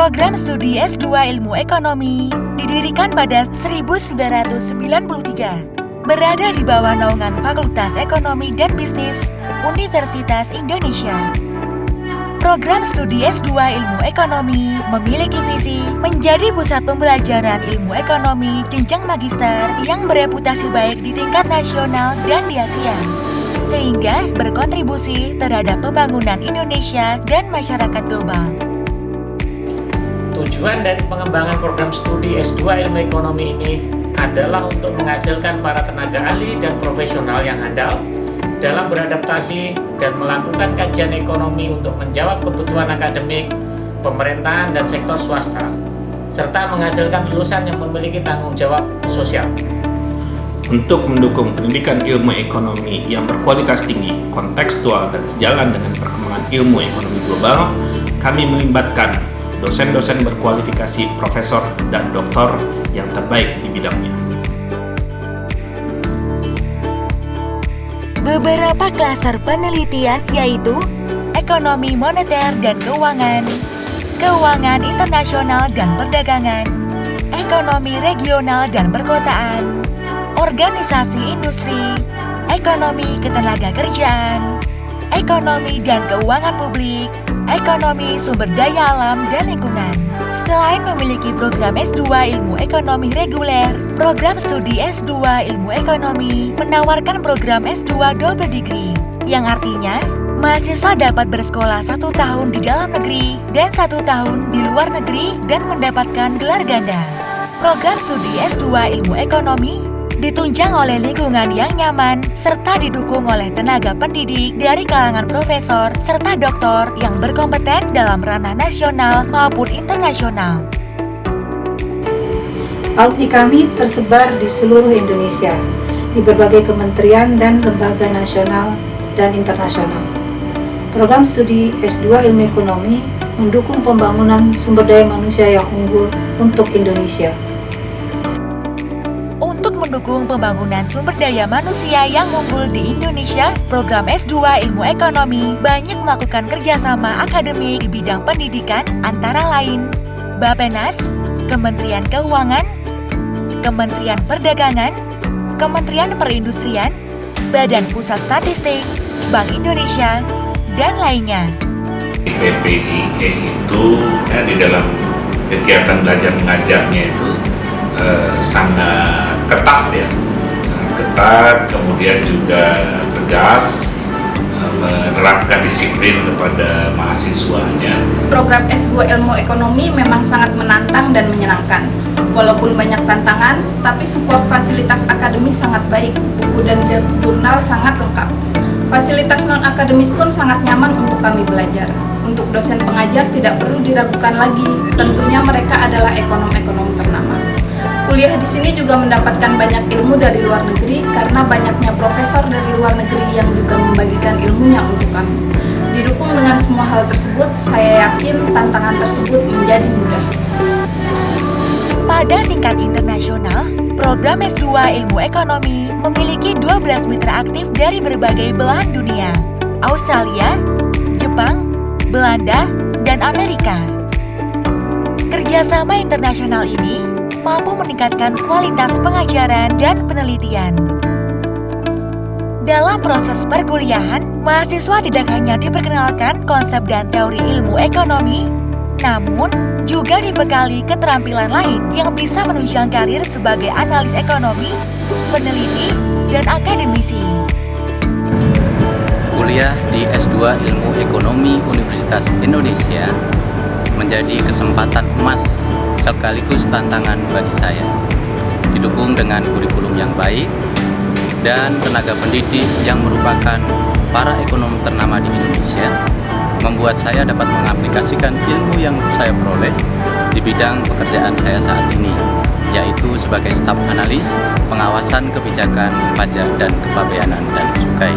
Program studi S2 Ilmu Ekonomi didirikan pada 1993, berada di bawah naungan Fakultas Ekonomi dan Bisnis Universitas Indonesia. Program studi S2 Ilmu Ekonomi memiliki visi menjadi pusat pembelajaran ilmu ekonomi jenjang magister yang bereputasi baik di tingkat nasional dan di Asia, sehingga berkontribusi terhadap pembangunan Indonesia dan masyarakat global. Tujuan dari pengembangan program studi S2 Ilmu Ekonomi ini adalah untuk menghasilkan para tenaga ahli dan profesional yang handal dalam beradaptasi dan melakukan kajian ekonomi untuk menjawab kebutuhan akademik, pemerintahan, dan sektor swasta, serta menghasilkan lulusan yang memiliki tanggung jawab sosial. Untuk mendukung pendidikan ilmu ekonomi yang berkualitas tinggi, kontekstual, dan sejalan dengan perkembangan ilmu ekonomi global, kami melibatkan dosen-dosen berkualifikasi profesor dan doktor yang terbaik di bidangnya. Beberapa klaster penelitian yaitu ekonomi moneter dan keuangan, keuangan internasional dan perdagangan, ekonomi regional dan perkotaan, organisasi industri, ekonomi ketenagakerjaan, ekonomi dan keuangan publik, ekonomi sumber daya alam dan lingkungan. Selain memiliki program S2 Ilmu Ekonomi reguler, program studi S2 Ilmu Ekonomi menawarkan program S2 double degree, yang artinya mahasiswa dapat bersekolah 1 tahun di dalam negeri dan 1 tahun di luar negeri dan mendapatkan gelar ganda. Program studi S2 Ilmu Ekonomi ditunjang oleh lingkungan yang nyaman serta didukung oleh tenaga pendidik dari kalangan profesor serta doktor yang berkompeten dalam ranah nasional maupun internasional. Alumni kami tersebar di seluruh Indonesia, di berbagai kementerian dan lembaga nasional dan internasional. Program studi S2 Ilmu Ekonomi mendukung pembangunan sumber daya manusia yang unggul untuk Indonesia. Mendukung pembangunan sumber daya manusia yang unggul di Indonesia, program S2 Ilmu Ekonomi banyak melakukan kerjasama akademik di bidang pendidikan antara lain Bappenas, Kementerian Keuangan, Kementerian Perdagangan, Kementerian Perindustrian, Badan Pusat Statistik, Bank Indonesia, dan lainnya. PPIE itu di dalam kegiatan belajar mengajarnya itu sangat ketat ya, ketat, kemudian juga tegas, menerapkan disiplin kepada mahasiswanya. Program S2 Ilmu Ekonomi memang sangat menantang dan menyenangkan. Walaupun banyak tantangan, tapi support fasilitas akademis sangat baik, buku dan jurnal sangat lengkap. Fasilitas non-akademis pun sangat nyaman untuk kami belajar. Untuk dosen pengajar tidak perlu diragukan lagi, tentunya mereka adalah ekonom-ekonom ternama. Kuliah di sini juga mendapatkan banyak ilmu dari luar negeri karena banyaknya profesor dari luar negeri yang juga membagikan ilmunya untuk kami. Didukung dengan semua hal tersebut, saya yakin tantangan tersebut menjadi mudah. Pada tingkat internasional, program S2 Ilmu Ekonomi memiliki 12 mitra aktif dari berbagai belahan dunia: Australia, Jepang, Belanda, dan Amerika. Kerjasama internasional ini mampu meningkatkan kualitas pengajaran dan penelitian. Dalam proses perkuliahan, mahasiswa tidak hanya diperkenalkan konsep dan teori ilmu ekonomi, namun juga dibekali keterampilan lain yang bisa menunjang karir sebagai analis ekonomi, peneliti, dan akademisi. Kuliah di S2 Ilmu Ekonomi Universitas Indonesia menjadi kesempatan emas sekaligus tantangan bagi saya. Didukung dengan kurikulum yang baik dan tenaga pendidik yang merupakan para ekonom ternama di Indonesia, membuat saya dapat mengaplikasikan ilmu yang saya peroleh di bidang pekerjaan saya saat ini, yaitu sebagai staf analis pengawasan kebijakan pajak dan kepabeanan dan cukai.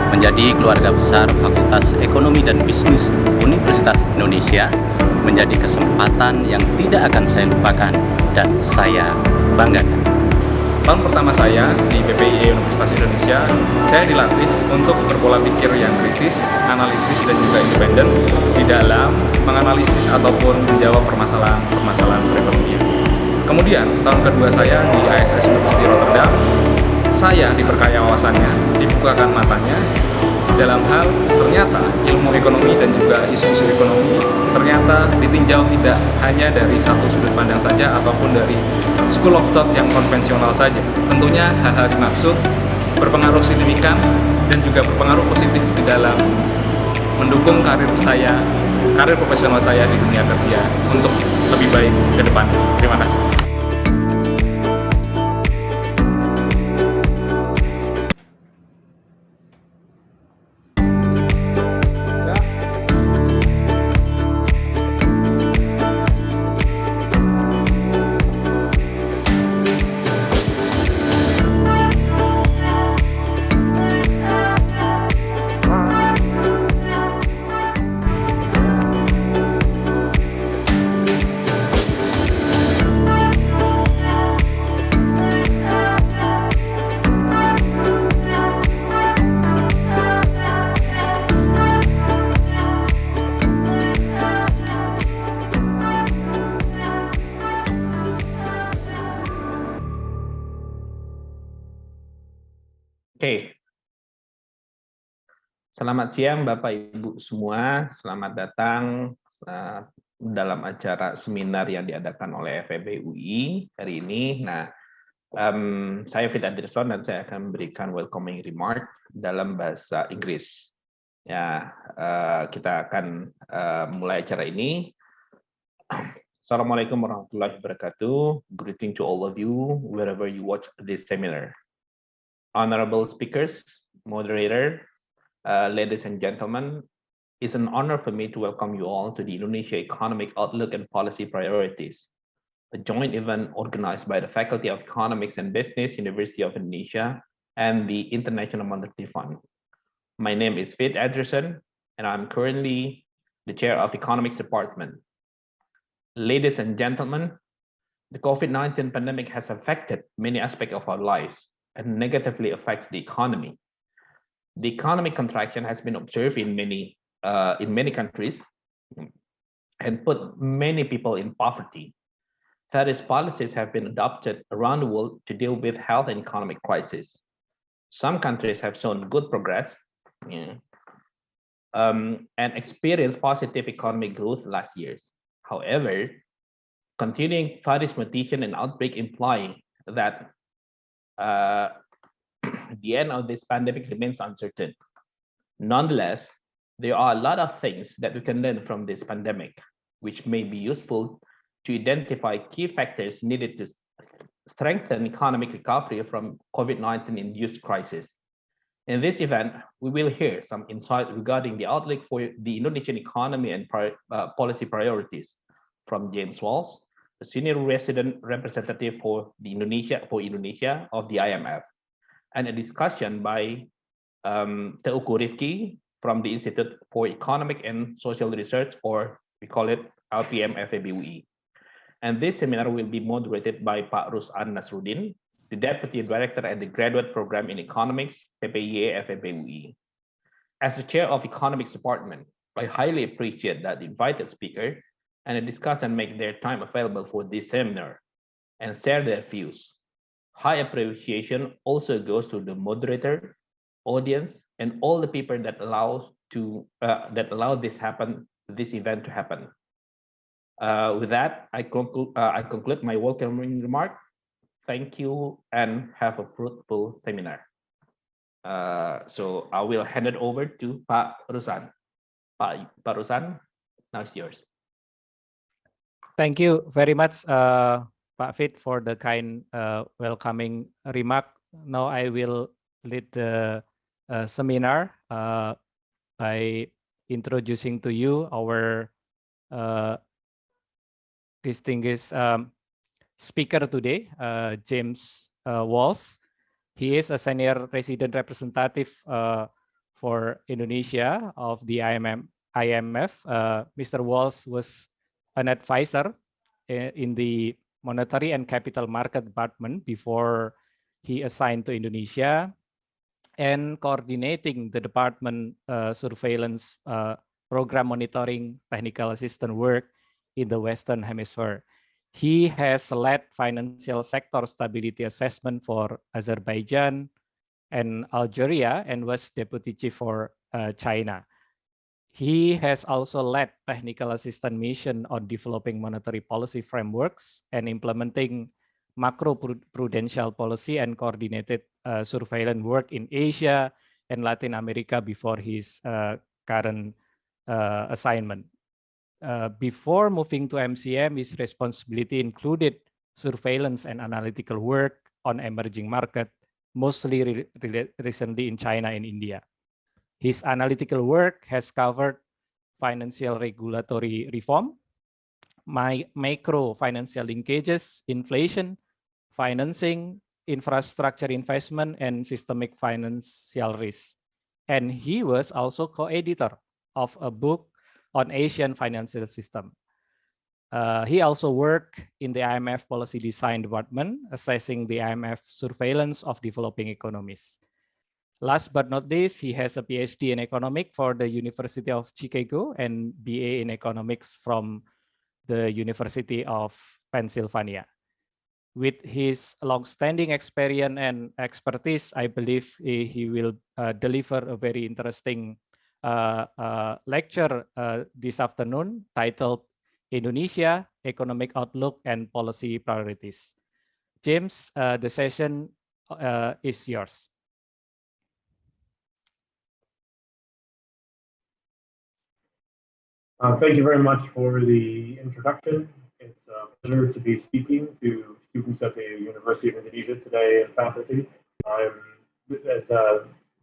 Menjadi keluarga besar Fakultas Ekonomi dan Bisnis Universitas Indonesia menjadi kesempatan yang tidak akan saya lupakan dan saya banggakan. tahun pertama saya di PPIE Universitas Indonesia, saya dilatih untuk berpola pikir yang kritis, analitis, dan juga independen di dalam menganalisis ataupun menjawab permasalahan perekonomian. Kemudian, tahun kedua saya di ISS University Rotterdam, saya diperkaya wawasannya, dibukakan matanya dalam hal ternyata ilmu ekonomi dan juga isu-isu ekonomi ternyata ditinjau tidak hanya dari satu sudut pandang saja ataupun dari school of thought yang konvensional saja. Tentunya hal-hal dimaksud berpengaruh signifikan dan juga berpengaruh positif di dalam mendukung karir profesional saya di dunia kerja untuk lebih baik ke depan. Terima kasih. Oke. Selamat siang Bapak Ibu semua. Selamat datang dalam acara seminar yang diadakan oleh FEB UI hari ini. Nah, saya Ph.D dan saya akan memberikan welcoming remark dalam bahasa Inggris. Ya, kita akan mulai acara ini. Assalamualaikum warahmatullahi wabarakatuh. Greeting to all of you wherever you watch this seminar. Honorable speakers, moderator, ladies and gentlemen, it's an honor for me to welcome you all to the Indonesia Economic Outlook and Policy Priorities, a joint event organized by the Faculty of Economics and Business, University of Indonesia, and the International Monetary Fund. My name is Ph.D, and I'm currently the chair of Economics Department. Ladies and gentlemen, the COVID-19 pandemic has affected many aspects of our lives and negatively affects the economy. The economic contraction has been observed in many countries and put many people in poverty. Various policies have been adopted around the world to deal with health and economic crisis. Some countries have shown good progress and experienced positive economic growth last years. However, continuing virus mutation and outbreak imply that the end of this pandemic remains uncertain. Nonetheless, there are a lot of things that we can learn from this pandemic, which may be useful to identify key factors needed to strengthen economic recovery from COVID-19 induced crisis. In this event, we will hear some insight regarding the outlook for the Indonesian economy and policy priorities from James Walsh, the senior resident representative for Indonesia of the IMF, and a discussion by Teuku Riefky from the Institute for Economic and Social Research, or we call it LPEM FEB UI. And this seminar will be moderated by Pak Rus'an Nasrudin, the Deputy Director at the Graduate Program in Economics, PPIE FEB UI. As the Chair of Economics Department, I highly appreciate that the invited speaker and the discussant make their time available for this seminar and share their views. High appreciation also goes to the moderator, audience, and all the people that allow this event to happen. With that, I conclude my welcoming remark. Thank you and have a fruitful seminar. So I will hand it over to Pak Rus'an. Pak Rus'an, now it's yours. Thank you very much, Pak Fit, for the kind welcoming remark. Now I will lead the seminar by introducing to you our distinguished speaker today, James Walsh. He is a senior resident representative for Indonesia of the IMF. Mr. Walsh was an advisor in the Monetary and Capital Market Department before he assigned to Indonesia and coordinating the department surveillance program monitoring technical assistant work in the Western Hemisphere. He has led financial sector stability assessment for Azerbaijan and Algeria and was deputy chief for China. He has also led technical assistant mission on developing monetary policy frameworks and implementing macro-prudential policy and coordinated surveillance work in Asia and Latin America before his current assignment. Before moving to MCM, his responsibility included surveillance and analytical work on emerging market, mostly recently in China and India. His analytical work has covered financial regulatory reform, macro financial linkages, inflation, financing, infrastructure investment, and systemic financial risk. And he was also co-editor of a book on Asian financial system. He also worked in the IMF policy design department, assessing the IMF surveillance of developing economies. Last but not least, he has a Ph.D. in Economic for the University of Chicago and BA in Economics from the University of Pennsylvania. With his long-standing experience and expertise, I believe he will deliver a very interesting lecture this afternoon titled Indonesia, Economic Outlook and Policy Priorities. James, the session is yours. Thank you very much for the introduction. It's a pleasure to be speaking to students at the University of Indonesia today and faculty. As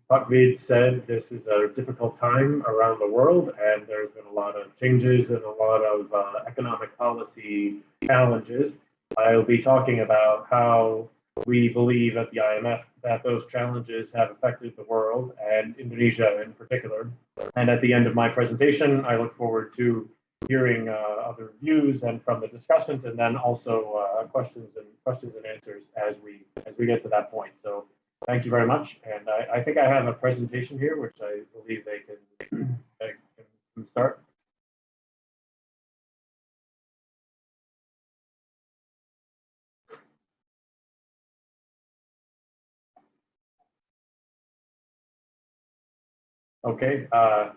Pak said, this is a difficult time around the world, and there's been a lot of changes and a lot of economic policy challenges. I'll be talking about how we believe at the IMF that those challenges have affected the world and Indonesia in particular. And at the end of my presentation, I look forward to hearing other views and from the discussants, and then also questions and answers as we get to that point. So thank you very much. And I think I have a presentation here, which I believe they can start. Okay. I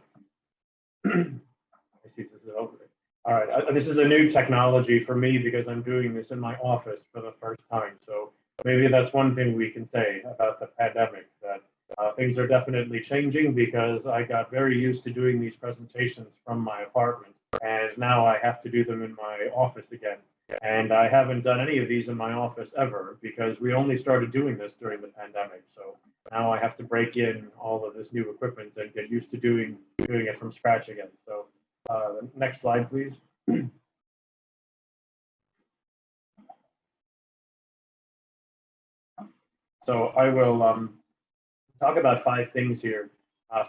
see this is over. All right. This is a new technology for me because I'm doing this in my office for the first time. So maybe that's one thing we can say about the pandemic, that things are definitely changing because I got very used to doing these presentations from my apartment, and now I have to do them in my office again. And I haven't done any of these in my office ever because we only started doing this during the pandemic. So now I have to break in all of this new equipment and get used to doing it from scratch again. So next slide, please. So I will talk about 5 things here.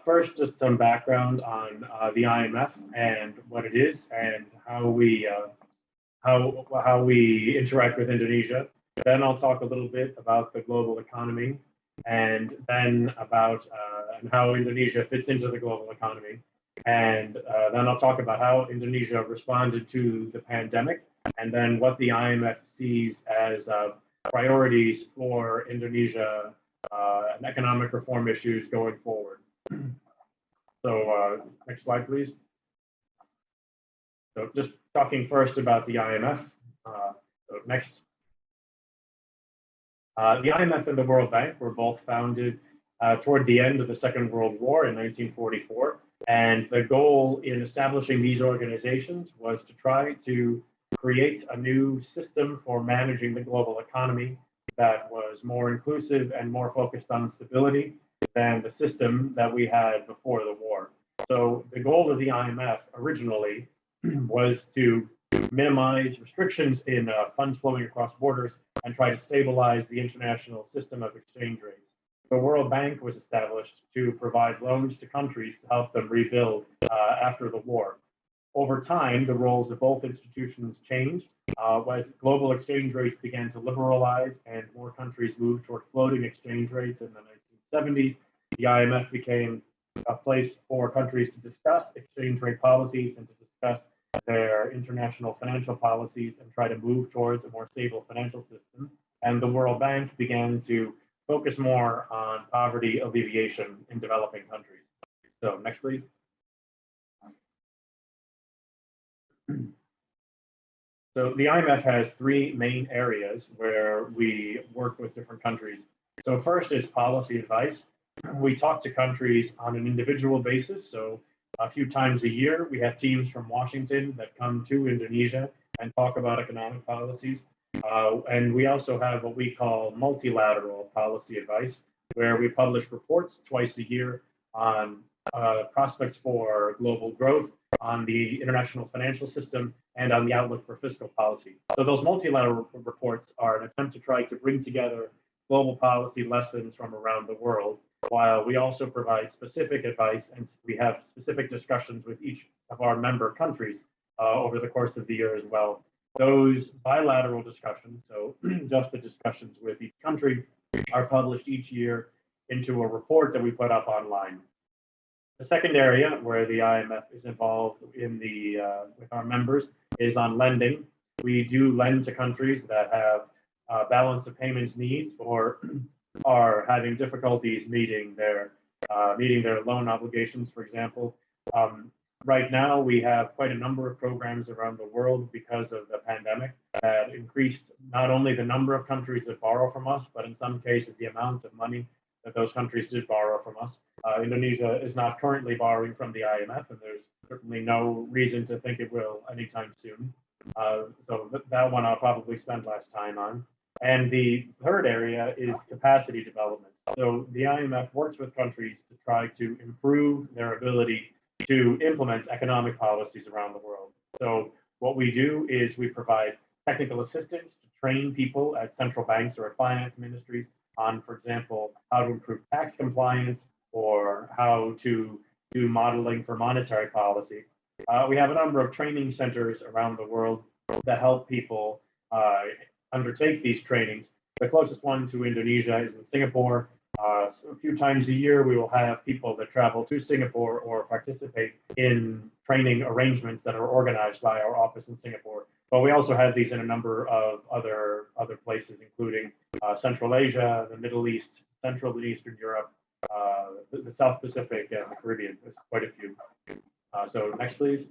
First, just some background on the IMF and what it is and how we interact with Indonesia. Then I'll talk a little bit about the global economy, and then about and how Indonesia fits into the global economy. And then I'll talk about how Indonesia responded to the pandemic, and then what the IMF sees as priorities for Indonesia and economic reform issues going forward. So next slide, please. So just talking first about the IMF. So next. The IMF and the World Bank were both founded toward the end of the Second World War in 1944. And the goal in establishing these organizations was to try to create a new system for managing the global economy that was more inclusive and more focused on stability than the system that we had before the war. So the goal of the IMF originally was to minimize restrictions in funds flowing across borders and try to stabilize the international system of exchange rates. The World Bank was established to provide loans to countries to help them rebuild after the war. over time, the roles of both institutions changed. As global exchange rates began to liberalize and more countries moved toward floating exchange rates in the 1970s, the IMF became a place for countries to discuss exchange rate policies and to discuss their international financial policies and try to move towards a more stable financial system. And the World Bank began to focus more on poverty alleviation in developing countries. So next, please. So the IMF has three main areas where we work with different countries. So first is policy advice. We talk to countries on an individual basis. So a few times a year, we have teams from Washington that come to Indonesia and talk about economic policies. And we also have what we call multilateral policy advice, where we publish reports twice a year on prospects for global growth, on the international financial system, and on the outlook for fiscal policy. So those multilateral reports are an attempt to try to bring together global policy lessons from around the world, while we also provide specific advice and we have specific discussions with each of our member countries over the course of the year as well. Those bilateral discussions, so just the discussions with each country, are published each year into a report that we put up online. The second area where the IMF is involved in with our members is on lending. We do lend to countries that have balance of payments needs or are having difficulties meeting their loan obligations, for example. Right now, we have quite a number of programs around the world because of the pandemic that increased not only the number of countries that borrow from us, but in some cases, the amount of money that those countries did borrow from us. Indonesia is not currently borrowing from the IMF, and there's certainly no reason to think it will anytime soon. So that one I'll probably spend less time on. And the third area is capacity development. So the IMF works with countries to try to improve their ability to implement economic policies around the world. So what we do is we provide technical assistance to train people at central banks or at finance ministries on, for example, how to improve tax compliance or how to do modeling for monetary policy. We have a number of training centers around the world that help people undertake these trainings. The closest one to Indonesia is in Singapore. So a few times a year, we will have people that travel to Singapore or participate in training arrangements that are organized by our office in Singapore. But we also have these in a number of other places, including Central Asia, the Middle East, Central and Eastern Europe, the South Pacific, and the Caribbean. There's quite a few. So next, please.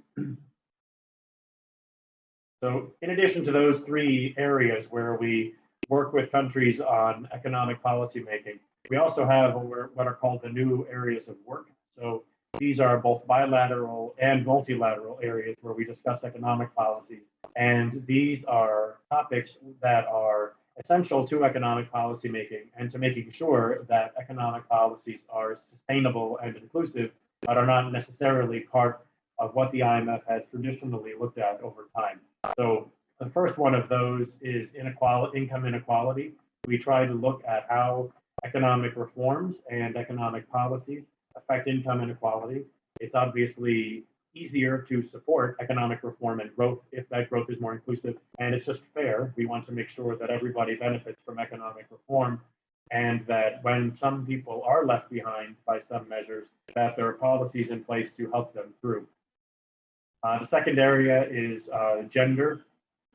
So in addition to those three areas where we work with countries on economic policy making, we also have what are called the new areas of work. So these are both bilateral and multilateral areas where we discuss economic policy. And these are topics that are essential to economic policy making and to making sure that economic policies are sustainable and inclusive, but are not necessarily part of what the IMF has traditionally looked at over time. So the first one of those is income inequality. We try to look at how economic reforms and economic policies affect income inequality. It's obviously easier to support economic reform and growth if that growth is more inclusive, and it's just fair. We want to make sure that everybody benefits from economic reform, and that when some people are left behind by some measures, that there are policies in place to help them through. The second area is gender.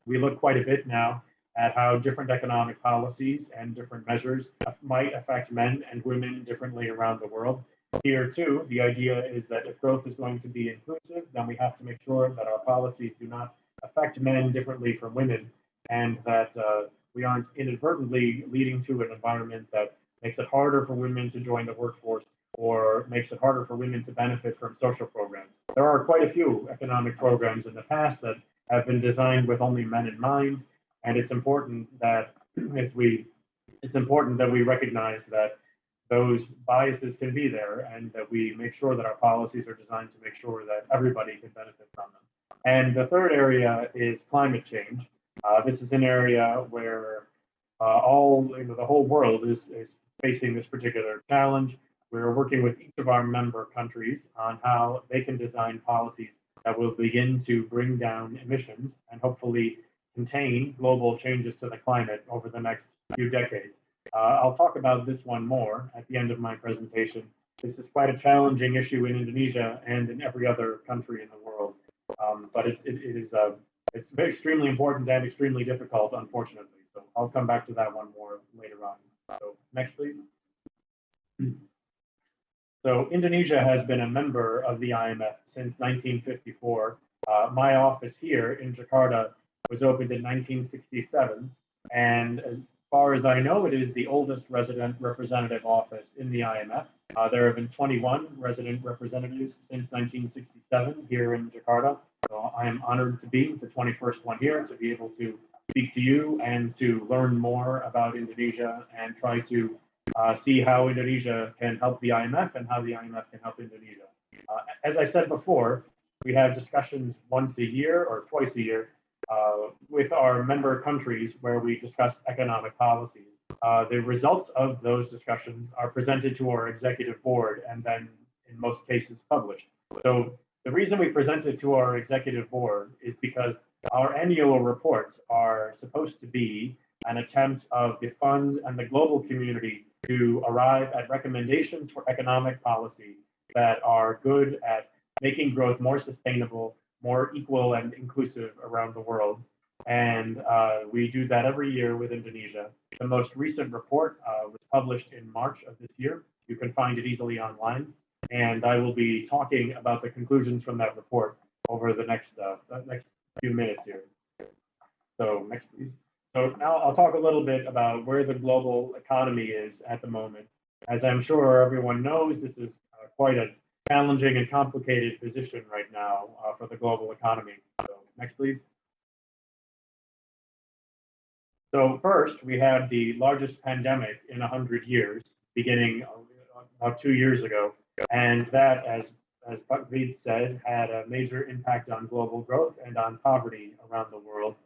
We look quite a bit now at how different economic policies and different measures might affect men and women differently around the world. Here too, the idea is that if growth is going to be inclusive, then we have to make sure that our policies do not affect men differently from women, and that we aren't inadvertently leading to an environment that makes it harder for women to join the workforce or makes it harder for women to benefit from social programs. There are quite a few economic programs in the past that have been designed with only men in mind, and it's important that we recognize that those biases can be there, and that we make sure that our policies are designed to make sure that everybody can benefit from them. And the third area is climate change. This is an area where the whole world is facing this particular challenge. We're working with each of our member countries on how they can design policies that will begin to bring down emissions and hopefully contain global changes to the climate over the next few decades. I'll talk about this one more at the end of my presentation. This is quite a challenging issue in Indonesia and in every other country in the world, but it's very extremely important and extremely difficult, unfortunately. So I'll come back to that one more later on. So next, please. So Indonesia has been a member of the IMF since 1954. My office here in Jakarta was opened in 1967, and as far as I know, it is the oldest resident representative office in the IMF. There have been 21 resident representatives since 1967 here in Jakarta. So I am honored to be the 21st one here, to be able to speak to you and to learn more about Indonesia and try to see how Indonesia can help the IMF and how the IMF can help Indonesia. As I said before, we have discussions once a year or twice a year with our member countries where we discuss economic policies. The results of those discussions are presented to our executive board and then in most cases published. So the reason we present it to our executive board is because our annual reports are supposed to be an attempt of the fund and the global community to arrive at recommendations for economic policy that are good at making growth more sustainable, more equal and inclusive around the world. And we do that every year with Indonesia. The most recent report was published in March of this year. You can find it easily online. And I will be talking about the conclusions from that report over the next few minutes here. So next, please. So now I'll talk a little bit about where the global economy is at the moment. As I'm sure everyone knows, this is quite a challenging and complicated position right now for the global economy. So next, please. So first, we had the largest pandemic in 100 years, beginning about 2 years ago. And that, as Ph.D. said, had a major impact on global growth and on poverty around the world.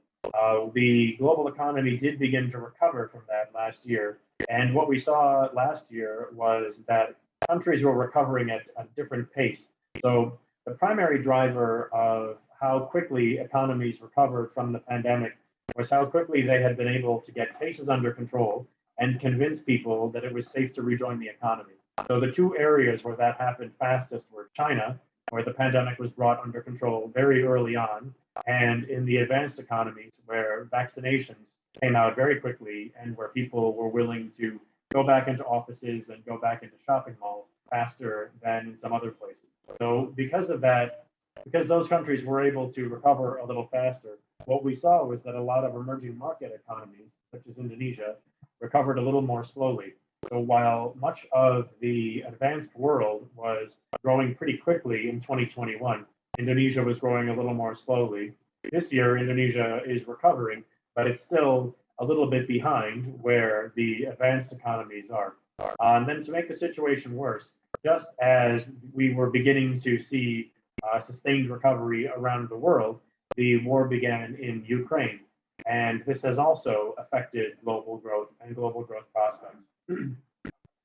The global economy did begin to recover from that last year. And what we saw last year was that countries were recovering at a different pace. So the primary driver of how quickly economies recovered from the pandemic was how quickly they had been able to get cases under control and convince people that it was safe to rejoin the economy. So the two areas where that happened fastest were China, where the pandemic was brought under control very early on, and in the advanced economies where vaccinations came out very quickly and where people were willing to go back into offices and go back into shopping malls faster than in some other places. So because of that, because those countries were able to recover a little faster, what we saw was that a lot of emerging market economies, such as Indonesia, recovered a little more slowly. So while much of the advanced world was growing pretty quickly in 2021, Indonesia was growing a little more slowly. This year, Indonesia is recovering, but it's still a little bit behind where the advanced economies are. And then to make the situation worse, just as we were beginning to see sustained recovery around the world, the war began in Ukraine. And this has also affected global growth and global growth prospects.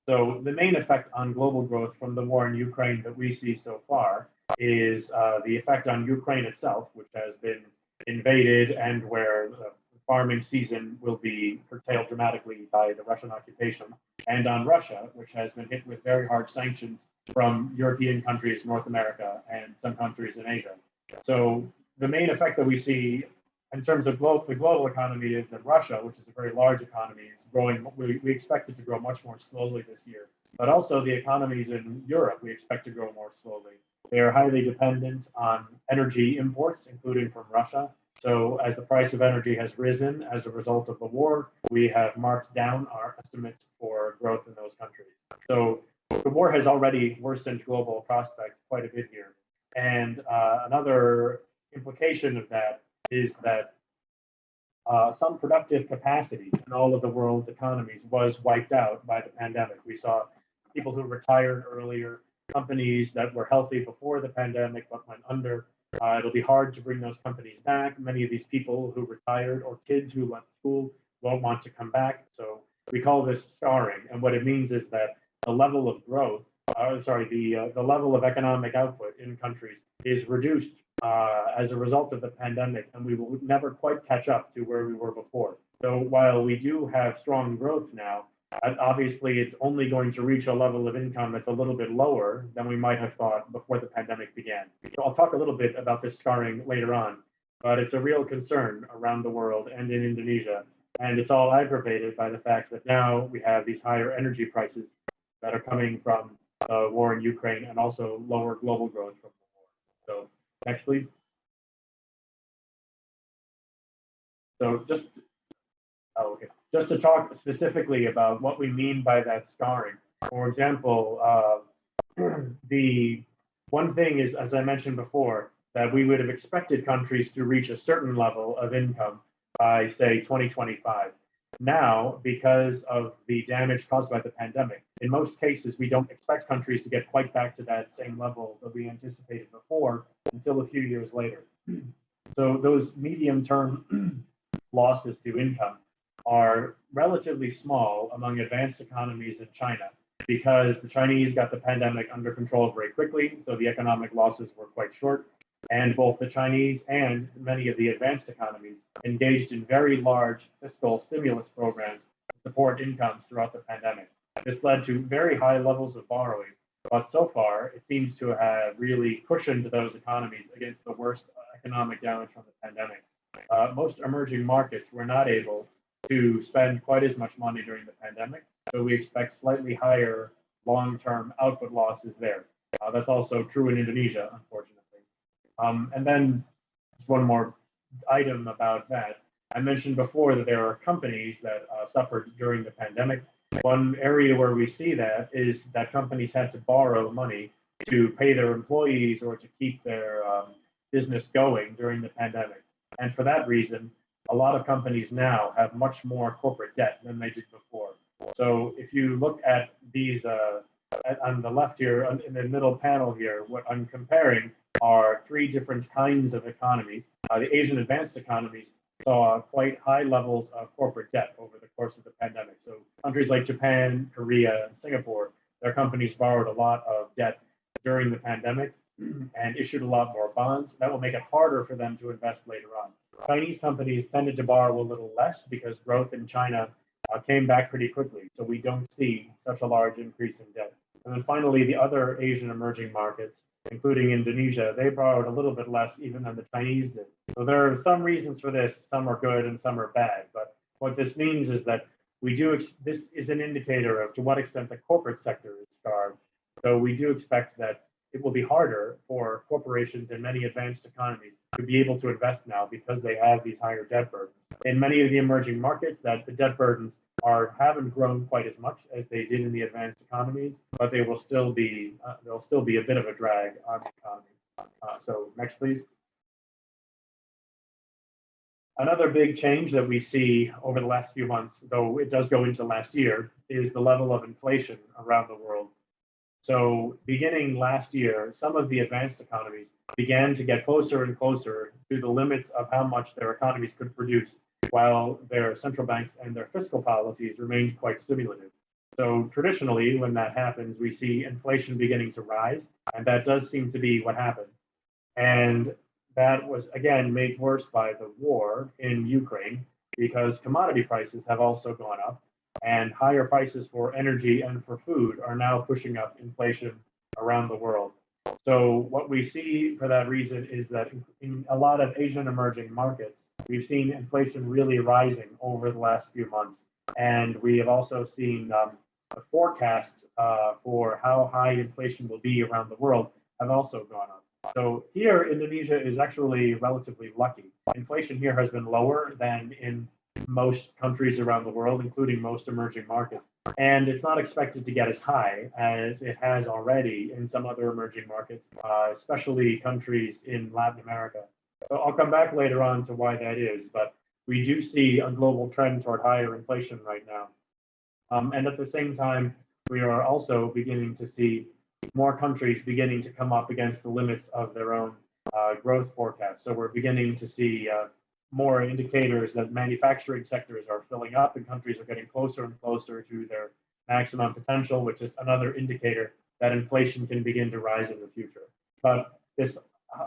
So the main effect on global growth from the war in Ukraine that we see so far is the effect on Ukraine itself, which has been invaded and where the farming season will be curtailed dramatically by the Russian occupation, and on Russia, which has been hit with very hard sanctions from European countries, North America, and some countries in Asia. So the main effect that we see in terms of the global economy is that Russia, which is a very large economy, is growing. We expect it to grow much more slowly this year. But also the economies in Europe, we expect to grow more slowly. They are highly dependent on energy imports, including from Russia. So as the price of energy has risen as a result of the war, we have marked down our estimates for growth in those countries. So the war has already worsened global prospects quite a bit here. And another implication of that is that some productive capacity in all of the world's economies was wiped out by the pandemic. We saw people who retired earlier, companies that were healthy before the pandemic but went under. It'll be hard to bring those companies back. Many of these people who retired or kids who left school won't want to come back. So we call this scarring. And what it means is that the level of growth, the level of economic output in countries is reduced as a result of the pandemic, and we will never quite catch up to where we were before. So while we do have strong growth now, obviously it's only going to reach a level of income that's a little bit lower than we might have thought before the pandemic began. So I'll talk a little bit about this scarring later on, but it's a real concern around the world and in Indonesia. And it's all aggravated by the fact that now we have these higher energy prices that are coming from the war in Ukraine and also lower global growth from the war. So next, please. So just to talk specifically about what we mean by that scarring. For example, the one thing is, as I mentioned before, that we would have expected countries to reach a certain level of income by, say, 2025. Now, because of the damage caused by the pandemic, in most cases, we don't expect countries to get quite back to that same level that we anticipated before until a few years later. So those medium-term losses to income are relatively small among advanced economies in China because the Chinese got the pandemic under control very quickly, so the economic losses were quite short. And both the Chinese and many of the advanced economies engaged in very large fiscal stimulus programs to support incomes throughout the pandemic. This led to very high levels of borrowing, but so far it seems to have really cushioned those economies against the worst economic damage from the pandemic. Most emerging markets were not able to spend quite as much money during the pandemic, so we expect slightly higher long-term output losses there. That's also true in Indonesia, unfortunately. And then just one more item about that. I mentioned before that there are companies that suffered during the pandemic. One area where we see that is that companies had to borrow money to pay their employees or to keep their business going during the pandemic. And for that reason, a lot of companies now have much more corporate debt than they did before. So if you look at these on the left here, in the middle panel here, what I'm comparing are three different kinds of economies. The Asian advanced economies saw quite high levels of corporate debt over the course of the pandemic. So countries like Japan, Korea, and Singapore, their companies borrowed a lot of debt during the pandemic and issued a lot more bonds. That will make it harder for them to invest later on. Chinese companies tended to borrow a little less because growth in China came back pretty quickly. So we don't see such a large increase in debt. And then finally, the other Asian emerging markets, including Indonesia, they borrowed a little bit less even than the Chinese did. So there are some reasons for this. Some are good and some are bad. But what this means is that this is an indicator of to what extent the corporate sector is scarred. So we do expect that it will be harder for corporations in many advanced economies to be able to invest now because they have these higher debt burdens. In many of the emerging markets, that the debt burdens haven't grown quite as much as they did in the advanced economies, but they will still be they'll still be a bit of a drag on the economy. So next, please. Another big change that we see over the last few months, though it does go into last year, is the level of inflation around the world. So beginning last year, some of the advanced economies began to get closer and closer to the limits of how much their economies could produce, while their central banks and their fiscal policies remained quite stimulative. So traditionally, when that happens, we see inflation beginning to rise, and that does seem to be what happened. And that was, again, made worse by the war in Ukraine, because commodity prices have also gone up, and higher prices for energy and for food are now pushing up inflation around the world. So what we see for that reason is that in a lot of Asian emerging markets, we've seen inflation really rising over the last few months. And we have also seen the forecasts for how high inflation will be around the world have also gone up. So here, Indonesia is actually relatively lucky. Inflation here has been lower than in most countries around the world, including most emerging markets. And it's not expected to get as high as it has already in some other emerging markets, especially countries in Latin America. So I'll come back later on to why that is, but we do see a global trend toward higher inflation right now. And at the same time, we are also beginning to see more countries beginning to come up against the limits of their own growth forecasts. So we're beginning to see more indicators that manufacturing sectors are filling up and countries are getting closer and closer to their maximum potential, which is another indicator that inflation can begin to rise in the future. But this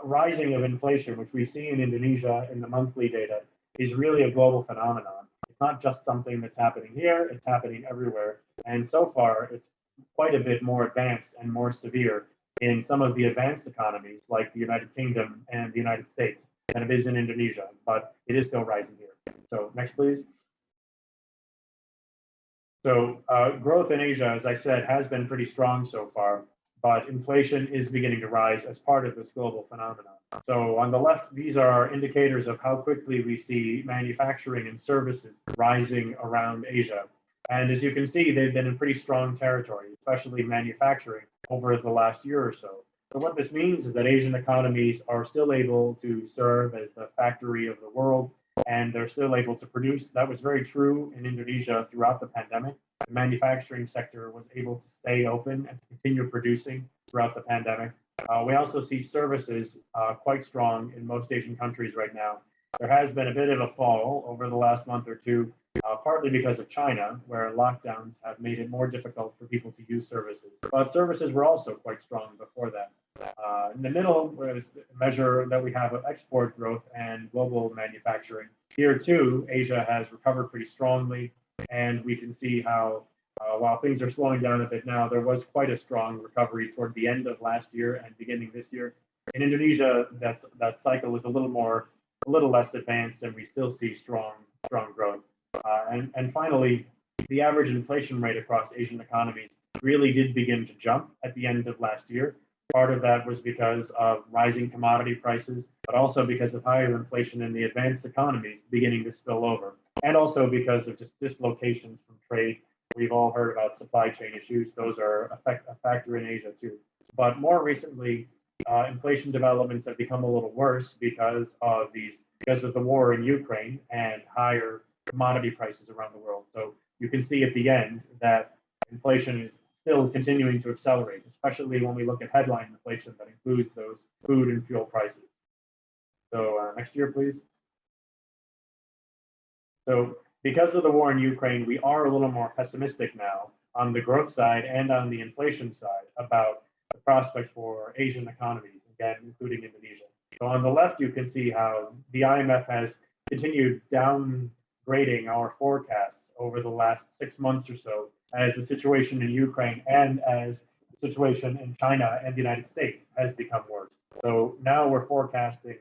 rising of inflation, which we see in Indonesia in the monthly data, is really a global phenomenon. It's not just something that's happening here, it's happening everywhere. And so far, it's quite a bit more advanced and more severe in some of the advanced economies like the United Kingdom and the United States than it is in Indonesia, but it is still rising here. So next, please. So growth in Asia, as I said, has been pretty strong so far, but inflation is beginning to rise as part of this global phenomenon. So on the left, these are indicators of how quickly we see manufacturing and services rising around Asia. And as you can see, they've been in pretty strong territory, especially manufacturing, over the last year or so. So what this means is that Asian economies are still able to serve as the factory of the world, and they're still able to produce. That was very true in Indonesia throughout the pandemic. The manufacturing sector was able to stay open and to continue producing throughout the pandemic. We also see services quite strong in most Asian countries right now. There has been a bit of a fall over the last month or two, partly because of China, where lockdowns have made it more difficult for people to use services. But services were also quite strong before that. In the middle was a measure that we have of export growth and global manufacturing. Here too, Asia has recovered pretty strongly, and we can see how while things are slowing down a bit now, there was quite a strong recovery toward the end of last year and beginning this year. In Indonesia, that cycle is a little less advanced, and we still see strong growth. And finally, the average inflation rate across Asian economies really did begin to jump at the end of last year. Part of that was because of rising commodity prices, but also because of higher inflation in the advanced economies beginning to spill over, and also because of just dislocations from trade. We've all heard about supply chain issues. Those are a factor in Asia too. But more recently, inflation developments have become a little worse because of the war in Ukraine and higher commodity prices around the world. So you can see at the end that inflation is still continuing to accelerate, especially when we look at headline inflation that includes those food and fuel prices. So next year, please. So because of the war in Ukraine, we are a little more pessimistic now on the growth side and on the inflation side about the prospects for Asian economies, again, including Indonesia. So on the left, you can see how the IMF has continued downgrading our forecasts over the last 6 months or so as the situation in Ukraine and as the situation in China and the United States has become worse. So now we're forecasting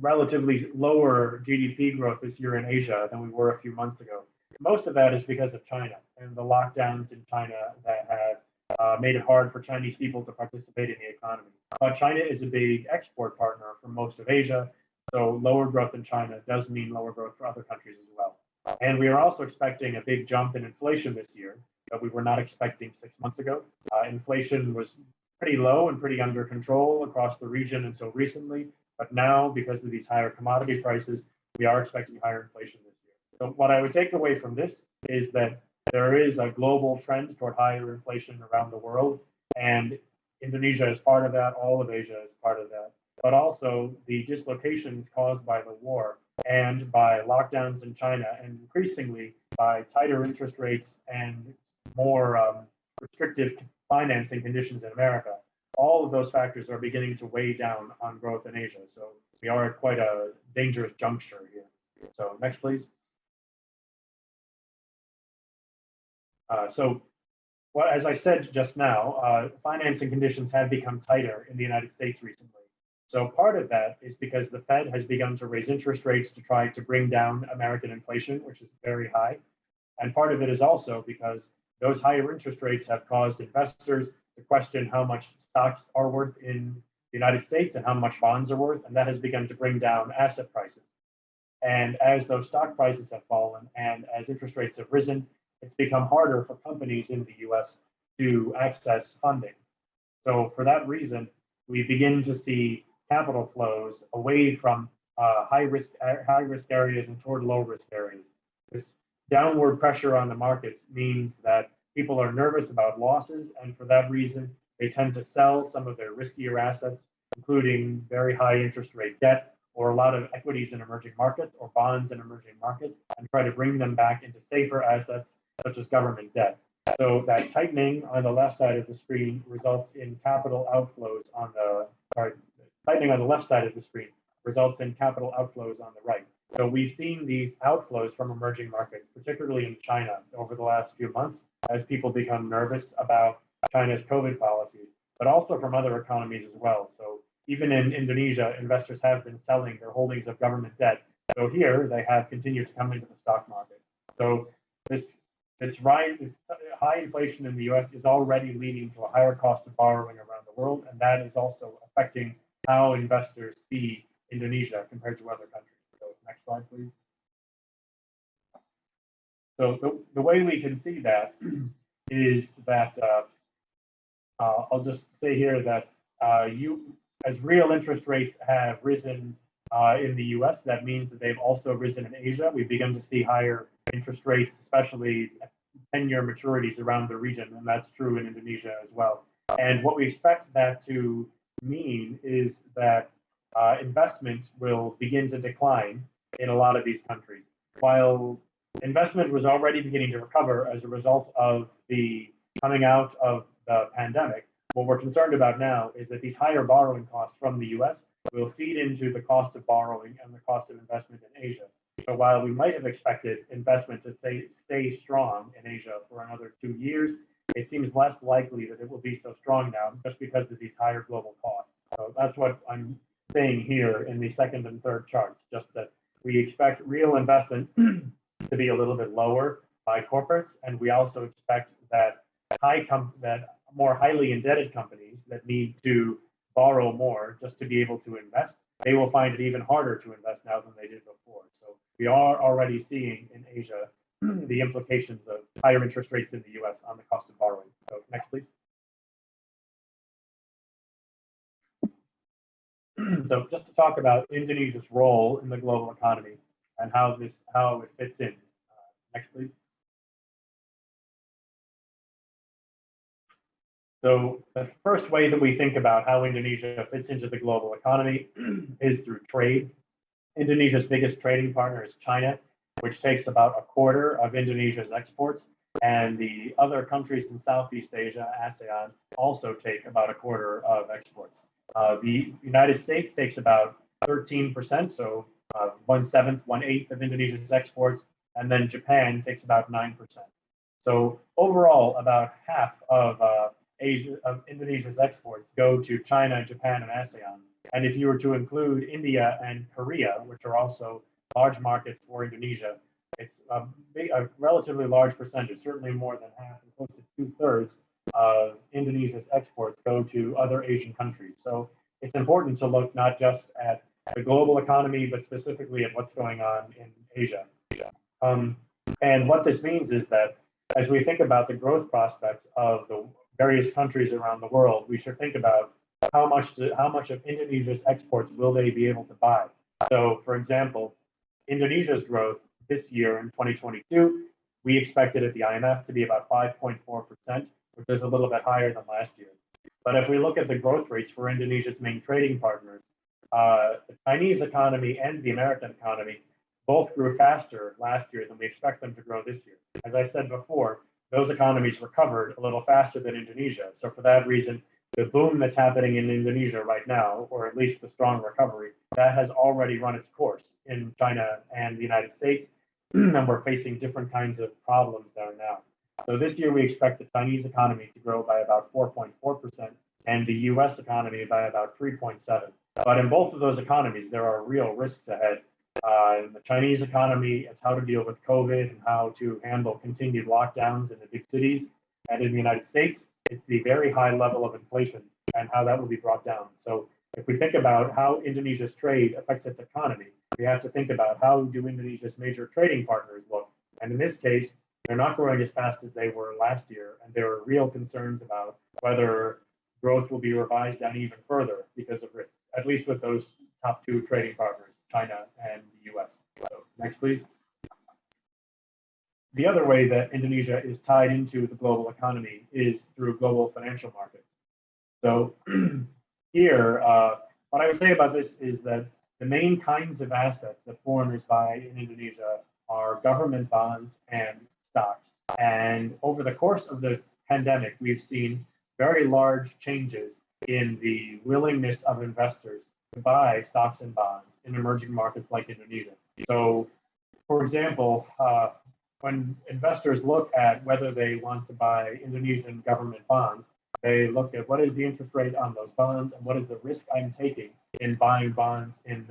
relatively lower GDP growth this year in Asia than we were a few months ago. Most of that is because of China and the lockdowns in China that have made it hard for Chinese people to participate in the economy. China is a big export partner for most of Asia, so lower growth in China does mean lower growth for other countries as well. And we are also expecting a big jump in inflation this year that we were not expecting 6 months ago. Inflation was pretty low and pretty under control across the region until recently, but now because of these higher commodity prices, we are expecting higher inflation this year. So what I would take away from this is that there is a global trend toward higher inflation around the world, and Indonesia is part of that, all of Asia is part of that, but also the dislocations caused by the war and by lockdowns in China, and increasingly by tighter interest rates and more restrictive financing conditions in America. All of those factors are beginning to weigh down on growth in Asia. So we are at quite a dangerous juncture here. So next, please. As I said just now, financing conditions have become tighter in the United States recently. So part of that is because the Fed has begun to raise interest rates to try to bring down American inflation, which is very high. And part of it is also because those higher interest rates have caused investors to question how much stocks are worth in the United States and how much bonds are worth, and that has begun to bring down asset prices. And as those stock prices have fallen and as interest rates have risen, it's become harder for companies in the US to access funding. So for that reason, we begin to see capital flows away from high risk areas and toward low risk areas. This downward pressure on the markets means that people are nervous about losses, and for that reason, they tend to sell some of their riskier assets, including very high interest rate debt or a lot of equities in emerging markets or bonds in emerging markets, and try to bring them back into safer assets such as government debt. So that tightening on the left side of the screen results in capital outflows on the tightening on the left side of the screen results in capital outflows on the right. So we've seen these outflows from emerging markets, particularly in China, over the last few months, as people become nervous about China's COVID policies, but also from other economies as well. So even in Indonesia, investors have been selling their holdings of government debt. So here they have continued to come into the stock market. So this high inflation in the US is already leading to a higher cost of borrowing around the world, and that is also affecting how investors see Indonesia compared to other countries. So next slide, please. So the way we can see that is that I'll just say here that as real interest rates have risen in the US, that means that they've also risen in Asia. We've begun to see higher interest rates, especially 10-year maturities around the region, and that's true in Indonesia as well. And what we expect that to mean is that investment will begin to decline in a lot of these countries. While investment was already beginning to recover as a result of the coming out of the pandemic, what we're concerned about now is that these higher borrowing costs from the US will feed into the cost of borrowing and the cost of investment in Asia. So while we might have expected investment to stay strong in Asia for another 2 years, it seems less likely that it will be so strong now just because of these higher global costs. So that's what I'm saying here in the second and third charts, just that we expect real investment to be a little bit lower by corporates, and we also expect that more highly indebted companies that need to borrow more just to be able to invest, they will find it even harder to invest now than they did before. So we are already seeing in Asia the implications of higher interest rates in the US on the cost of borrowing. So next, please. So just to talk about Indonesia's role in the global economy and how it fits in. Next, please. So the first way that we think about how Indonesia fits into the global economy is through trade. Indonesia's biggest trading partner is China, which takes about a quarter of Indonesia's exports, and the other countries in Southeast Asia, ASEAN, also take about a quarter of exports. The United States takes about 13%, so 1/7, 1/8 of Indonesia's exports, and then Japan takes about 9%. So overall, about half of Indonesia's exports go to China, Japan, and ASEAN. And if you were to include India and Korea, which are also large markets for Indonesia, it's a relatively large percentage, certainly more than half, and close to 2/3 of Indonesia's exports go to other Asian countries. So it's important to look not just at the global economy, but specifically at what's going on in Asia. And what this means is that as we think about the growth prospects of the various countries around the world, we should think about how much of Indonesia's exports will they be able to buy. So, for example, Indonesia's growth this year in 2022, we expected at the IMF to be about 5.4%, which is a little bit higher than last year. But if we look at the growth rates for Indonesia's main trading partners, the Chinese economy and the American economy both grew faster last year than we expect them to grow this year. As I said before, those economies recovered a little faster than Indonesia. So for that reason, the boom that's happening in Indonesia right now, or at least the strong recovery, that has already run its course in China and the United States, and we're facing different kinds of problems there now. So this year we expect the Chinese economy to grow by about 4.4% and the US economy by about 3.7%. But in both of those economies, there are real risks ahead. In the Chinese economy, it's how to deal with COVID and how to handle continued lockdowns in the big cities. And in the United States, it's the very high level of inflation and how that will be brought down. So if we think about how Indonesia's trade affects its economy, we have to think about how do Indonesia's major trading partners look. And in this case, they're not growing as fast as they were last year. And there are real concerns about whether growth will be revised down even further because of risks, at least with those top two trading partners, China and the US. So next, please. The other way that Indonesia is tied into the global economy is through global financial markets. So here, what I would say about this is that the main kinds of assets that foreigners buy in Indonesia are government bonds and stocks. And over the course of the pandemic, we've seen very large changes in the willingness of investors to buy stocks and bonds in emerging markets like Indonesia. So, for example, when investors look at whether they want to buy Indonesian government bonds, they look at what is the interest rate on those bonds and what is the risk I'm taking in buying bonds in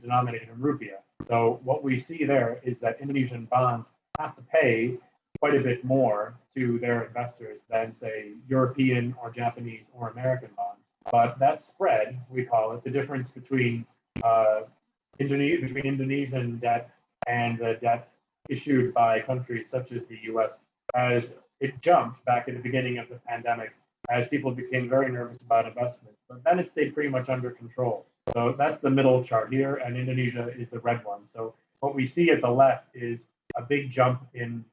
denominated in rupiah. So what we see there is that Indonesian bonds have to pay quite a bit more to their investors than, say, European or Japanese or American bonds. But that spread, we call it, the difference between Indonesian debt and the debt issued by countries such as the US, as it jumped back at the beginning of the pandemic as people became very nervous about investments. But then it stayed pretty much under control. So that's the middle chart here, and Indonesia is the red one. So what we see at the left is a big jump in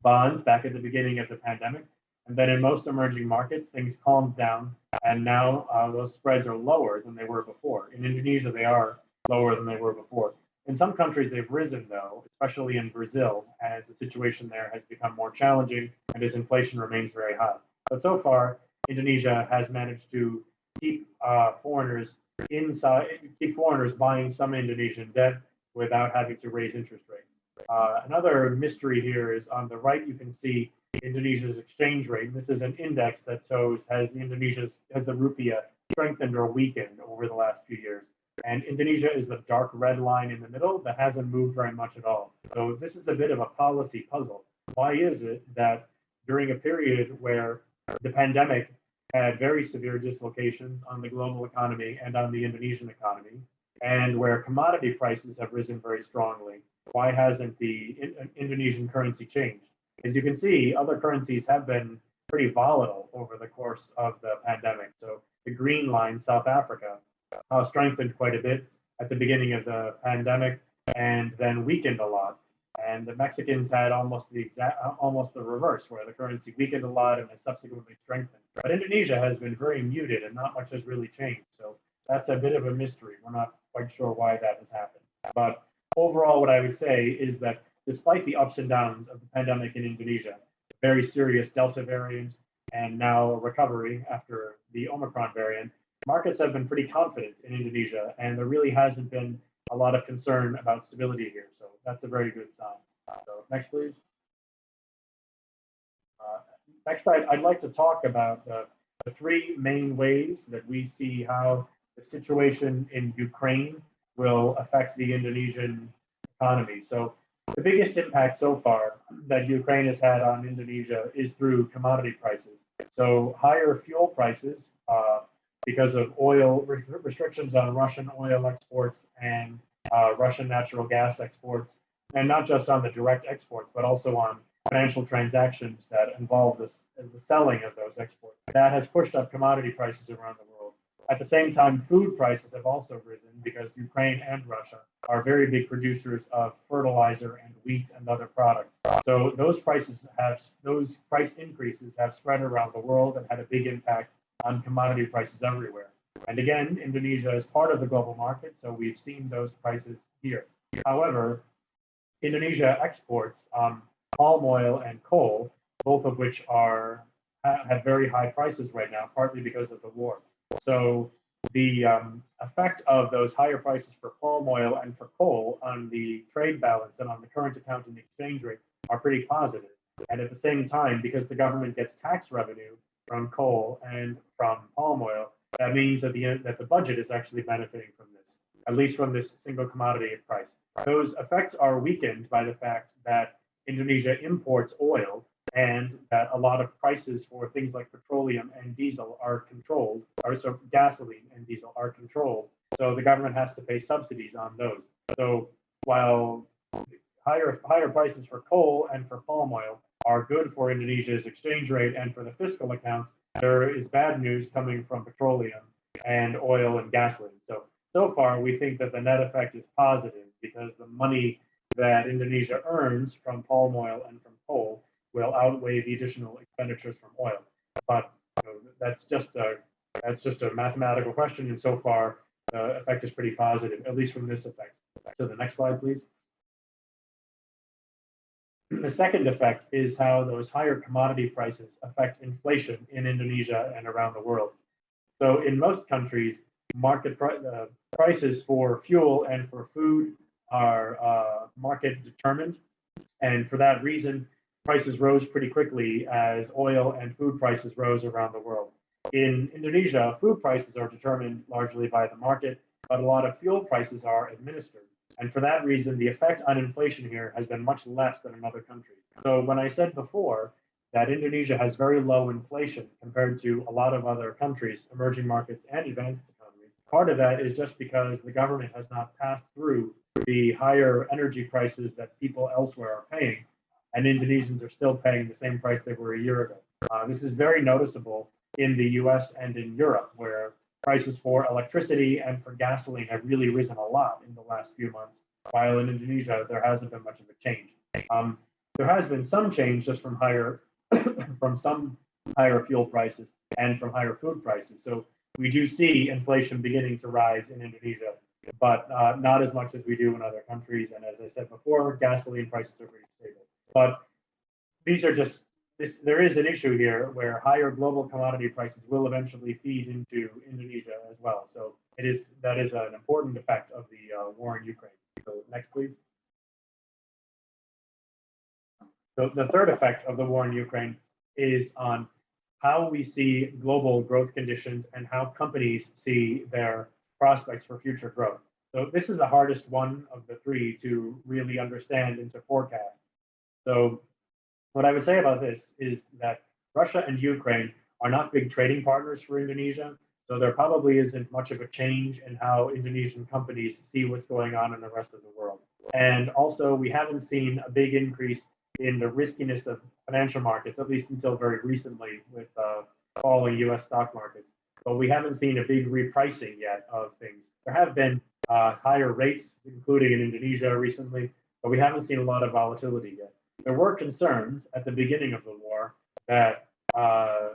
bonds back at the beginning of the pandemic. And then in most emerging markets, things calmed down, and now those spreads are lower than they were before. In Indonesia, they are lower than they were before. In some countries, they've risen, though, especially in Brazil, as the situation there has become more challenging and as inflation remains very high. But so far, Indonesia has managed to keep foreigners buying some Indonesian debt without having to raise interest rates. Another mystery here is on the right, you can see Indonesia's exchange rate. This is an index that shows has the rupiah strengthened or weakened over the last few years. And Indonesia is the dark red line in the middle that hasn't moved very much at all. So this is a bit of a policy puzzle. Why is it that during a period where the pandemic had very severe dislocations on the global economy and on the Indonesian economy, and where commodity prices have risen very strongly, why hasn't the Indonesian currency changed? As you can see, other currencies have been pretty volatile over the course of the pandemic. So the green line, South Africa, strengthened quite a bit at the beginning of the pandemic and then weakened a lot. And the Mexicans had almost the reverse, where the currency weakened a lot and has subsequently strengthened. But Indonesia has been very muted and not much has really changed. So that's a bit of a mystery. We're not quite sure why that has happened. But overall, what I would say is that despite the ups and downs of the pandemic in Indonesia, very serious Delta variant, and now a recovery after the Omicron variant, markets have been pretty confident in Indonesia, and there really hasn't been a lot of concern about stability here. So that's a very good sign. So next, please. Next slide, I'd like to talk about the three main ways that we see how the situation in Ukraine will affect the Indonesian economy. So the biggest impact so far that Ukraine has had on Indonesia is through commodity prices. So higher fuel prices because of oil restrictions on Russian oil exports and Russian natural gas exports, and not just on the direct exports, but also on financial transactions that involve the selling of those exports. That has pushed up commodity prices around the world. At the same time, food prices have also risen because Ukraine and Russia are very big producers of fertilizer and wheat and other products. So those price increases have spread around the world and had a big impact on commodity prices everywhere. And again, Indonesia is part of the global market, so we've seen those prices here. However, Indonesia exports palm oil and coal, both of which have very high prices right now, partly because of the war. So the effect of those higher prices for palm oil and for coal on the trade balance and on the current account and exchange rate are pretty positive. And at the same time, because the government gets tax revenue from coal and from palm oil, that means that the budget is actually benefiting from this, at least from this single commodity price. Those effects are weakened by the fact that Indonesia imports oil and that a lot of prices for things like petroleum and diesel are controlled, or so gasoline and diesel are controlled. So the government has to pay subsidies on those. So while higher prices for coal and for palm oil are good for Indonesia's exchange rate and for the fiscal accounts, there is bad news coming from petroleum and oil and gasoline. So far, we think that the net effect is positive because the money that Indonesia earns from palm oil and from coal will outweigh the additional expenditures from oil. But that's just a mathematical question, and so far the effect is pretty positive, at least from this effect. So the next slide, please. The second effect is how those higher commodity prices affect inflation in Indonesia and around the world. So in most countries, prices for fuel and for food are market determined. And for that reason, prices rose pretty quickly as oil and food prices rose around the world. In Indonesia, food prices are determined largely by the market, but a lot of fuel prices are administered. And for that reason, the effect on inflation here has been much less than in other countries. So when I said before that Indonesia has very low inflation compared to a lot of other countries, emerging markets and advanced economies, part of that is just because the government has not passed through the higher energy prices that people elsewhere are paying, and Indonesians are still paying the same price they were a year ago. This is very noticeable in the US and in Europe, where prices for electricity and for gasoline have really risen a lot in the last few months, while in Indonesia, there hasn't been much of a change. There has been some change just from some higher fuel prices and from higher food prices. So we do see inflation beginning to rise in Indonesia, but not as much as we do in other countries. And as I said before, gasoline prices are pretty stable. But these are just there is an issue here where higher global commodity prices will eventually feed into Indonesia as well. So that is an important effect of the war in Ukraine. So next, please. So the third effect of the war in Ukraine is on how we see global growth conditions and how companies see their prospects for future growth. So this is the hardest one of the three to really understand and to forecast. So what I would say about this is that Russia and Ukraine are not big trading partners for Indonesia, so there probably isn't much of a change in how Indonesian companies see what's going on in the rest of the world. And also, we haven't seen a big increase in the riskiness of financial markets, at least until very recently with falling US stock markets. But we haven't seen a big repricing yet of things. There have been higher rates, including in Indonesia recently, but we haven't seen a lot of volatility yet. There were concerns at the beginning of the war that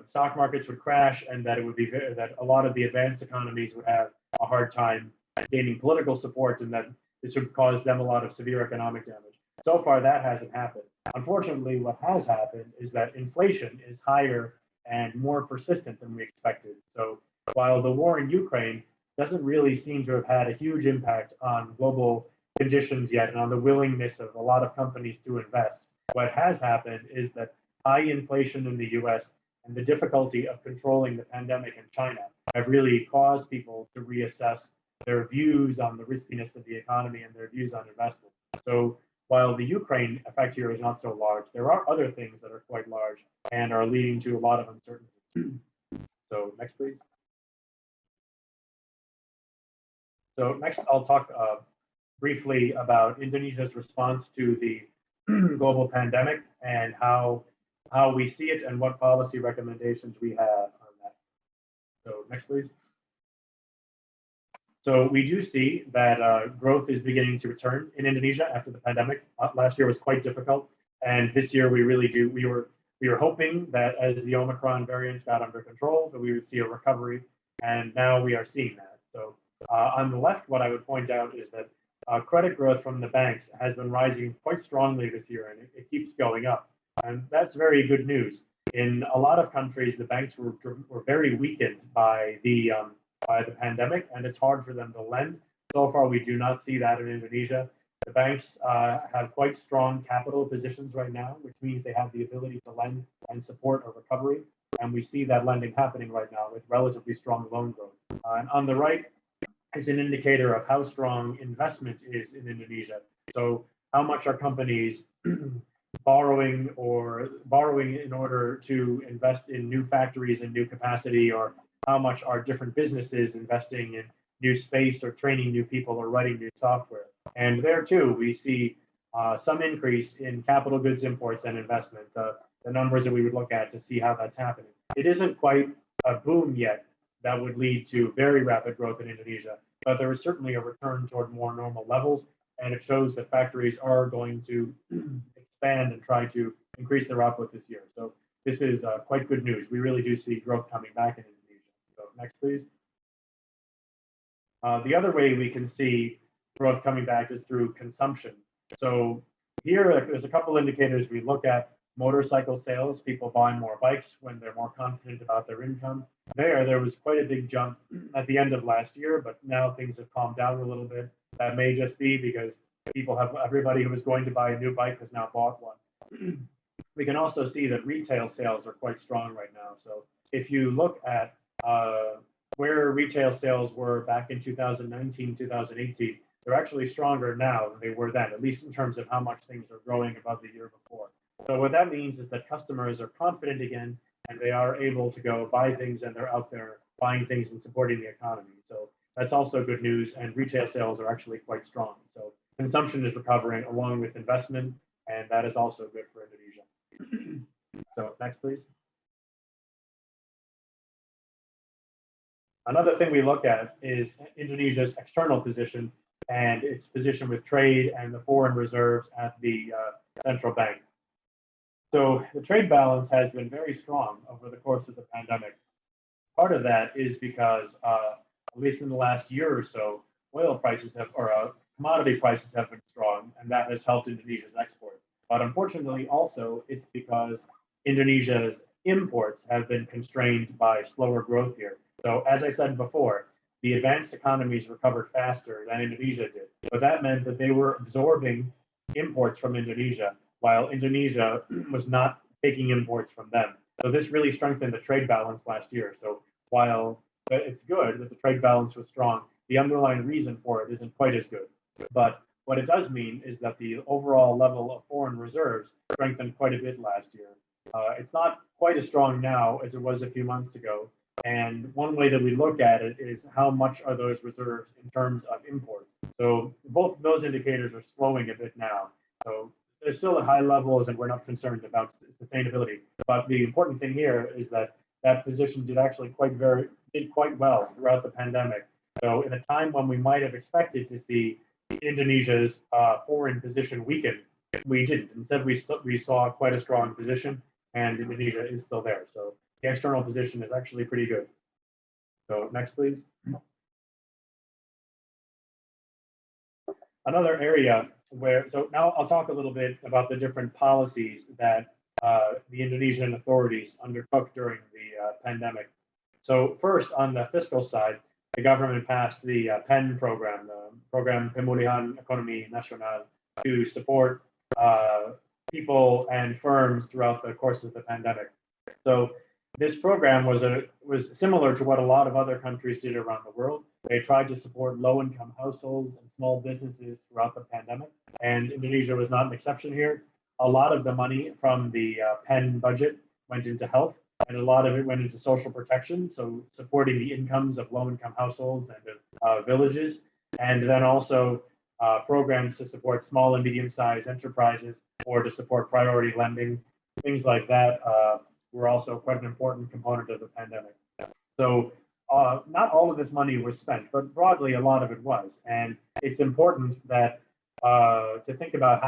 stock markets would crash and that it would be that a lot of the advanced economies would have a hard time gaining political support and that this would cause them a lot of severe economic damage. So far, that hasn't happened. Unfortunately, what has happened is that inflation is higher and more persistent than we expected. So while the war in Ukraine doesn't really seem to have had a huge impact on global conditions yet and on the willingness of a lot of companies to invest, what has happened is that high inflation in the US and the difficulty of controlling the pandemic in China have really caused people to reassess their views on the riskiness of the economy and their views on investment. So while the Ukraine effect here is not so large, there are other things that are quite large and are leading to a lot of uncertainty. So next, please. So next, I'll talk briefly about Indonesia's response to the global pandemic and how we see it and what policy recommendations we have on that. So next, please. So we do see that growth is beginning to return in Indonesia after the pandemic. Last year was quite difficult, and this year we really do. We were hoping that as the Omicron variant got under control, that we would see a recovery, and now we are seeing that. So on the left, what I would point out is that credit growth from the banks has been rising quite strongly this year, and it keeps going up, and that's very good news. In a lot of countries, the banks were very weakened by the pandemic, and it's hard for them to lend. So far, we do not see that in Indonesia. The banks have quite strong capital positions right now, which means they have the ability to lend and support a recovery. And we see that lending happening right now with relatively strong loan growth. And on the right is an indicator of how strong investment is in Indonesia. So how much are companies borrowing in order to invest in new factories and new capacity, or how much are different businesses investing in new space or training new people or writing new software. And there too, we see some increase in capital goods imports and investment, the numbers that we would look at to see how that's happening. It isn't quite a boom yet that would lead to very rapid growth in Indonesia, but there is certainly a return toward more normal levels, and it shows that factories are going to expand and try to increase their output this year. So this is quite good news. We really do see growth coming back in Indonesia. So next, please. The other way we can see growth coming back is through consumption. So here, there's a couple indicators we look at. motorcycle sales, people buying more bikes when they're more confident about their income. There was quite a big jump at the end of last year, but now things have calmed down a little bit. That may just be because everybody who was going to buy a new bike has now bought one. We can also see that retail sales are quite strong right now. So if you look at where retail sales were back in 2019, 2018, they're actually stronger now than they were then, at least in terms of how much things are growing above the year before. So what that means is that customers are confident again, and they are able to go buy things, and they're out there buying things and supporting the economy. So that's also good news, and retail sales are actually quite strong. So consumption is recovering along with investment, and that is also good for Indonesia. So next, please. Another thing we look at is Indonesia's external position and its position with trade and the foreign reserves at the central bank. So the trade balance has been very strong over the course of the pandemic. Part of that is because, at least in the last year or so, oil prices commodity prices have been strong, and that has helped Indonesia's exports. But unfortunately, also, it's because Indonesia's imports have been constrained by slower growth here. So as I said before, the advanced economies recovered faster than Indonesia did. But that meant that they were absorbing imports from Indonesia, while Indonesia was not taking imports from them. So this really strengthened the trade balance last year. So while it's good that the trade balance was strong, the underlying reason for it isn't quite as good. But what it does mean is that the overall level of foreign reserves strengthened quite a bit last year. It's not quite as strong now as it was a few months ago. And one way that we look at it is how much are those reserves in terms of imports. So both of those indicators are slowing a bit now. So they're still at high levels, and we're not concerned about sustainability. But the important thing here is that that position did actually did quite well throughout the pandemic. So in a time when we might have expected to see Indonesia's foreign position weaken, we didn't. Instead, we saw quite a strong position, and Indonesia is still there. So the external position is actually pretty good. So next, please. Another area so now I'll talk a little bit about the different policies that the Indonesian authorities undertook during the pandemic. So first, on the fiscal side, the government passed the PEN program, the Program Pemulihan Ekonomi Nasional, to support people and firms throughout the course of the pandemic. So this program was similar to what a lot of other countries did around the world. They tried to support low-income households and small businesses throughout the pandemic, and Indonesia was not an exception here. A lot of the money from the PEN budget went into health, and a lot of it went into social protection, so supporting the incomes of low-income households and of villages, and then also programs to support small and medium-sized enterprises or to support priority lending. Things like that were also quite an important component of the pandemic. So not all of this money was spent, but broadly a lot of it was. And it's important that to think about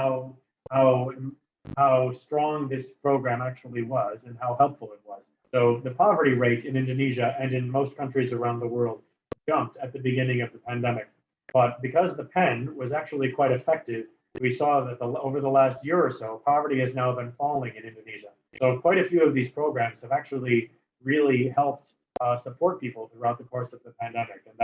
how strong this program actually was and how helpful it was. So the poverty rate in Indonesia and in most countries around the world jumped at the beginning of the pandemic. But because the PEN was actually quite effective, we saw that over the last year or so, poverty has now been falling in Indonesia. So quite a few of these programs have actually really helped support people throughout the course of the pandemic, and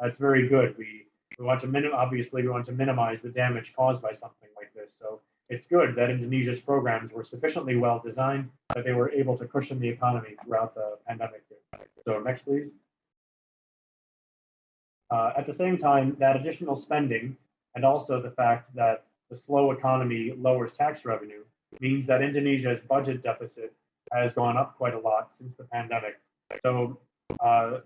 that's very good. We want to obviously we want to minimize the damage caused by something like this. So it's good that Indonesia's programs were sufficiently well designed that they were able to cushion the economy throughout the pandemic. So next, please. At the same time, that additional spending and also the fact that the slow economy lowers tax revenue means that Indonesia's budget deficit has gone up quite a lot since the pandemic. So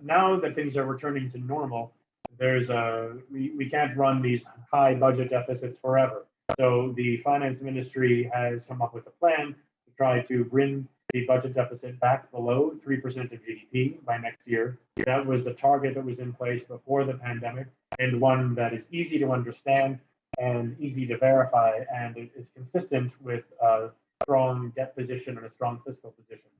now that things are returning to normal, we can't run these high budget deficits forever. So the finance ministry has come up with a plan to try to bring the budget deficit back below 3% of GDP by next year. That was a target that was in place before the pandemic, and one that is easy to understand and easy to verify, and it is consistent with a strong debt position and a strong fiscal position.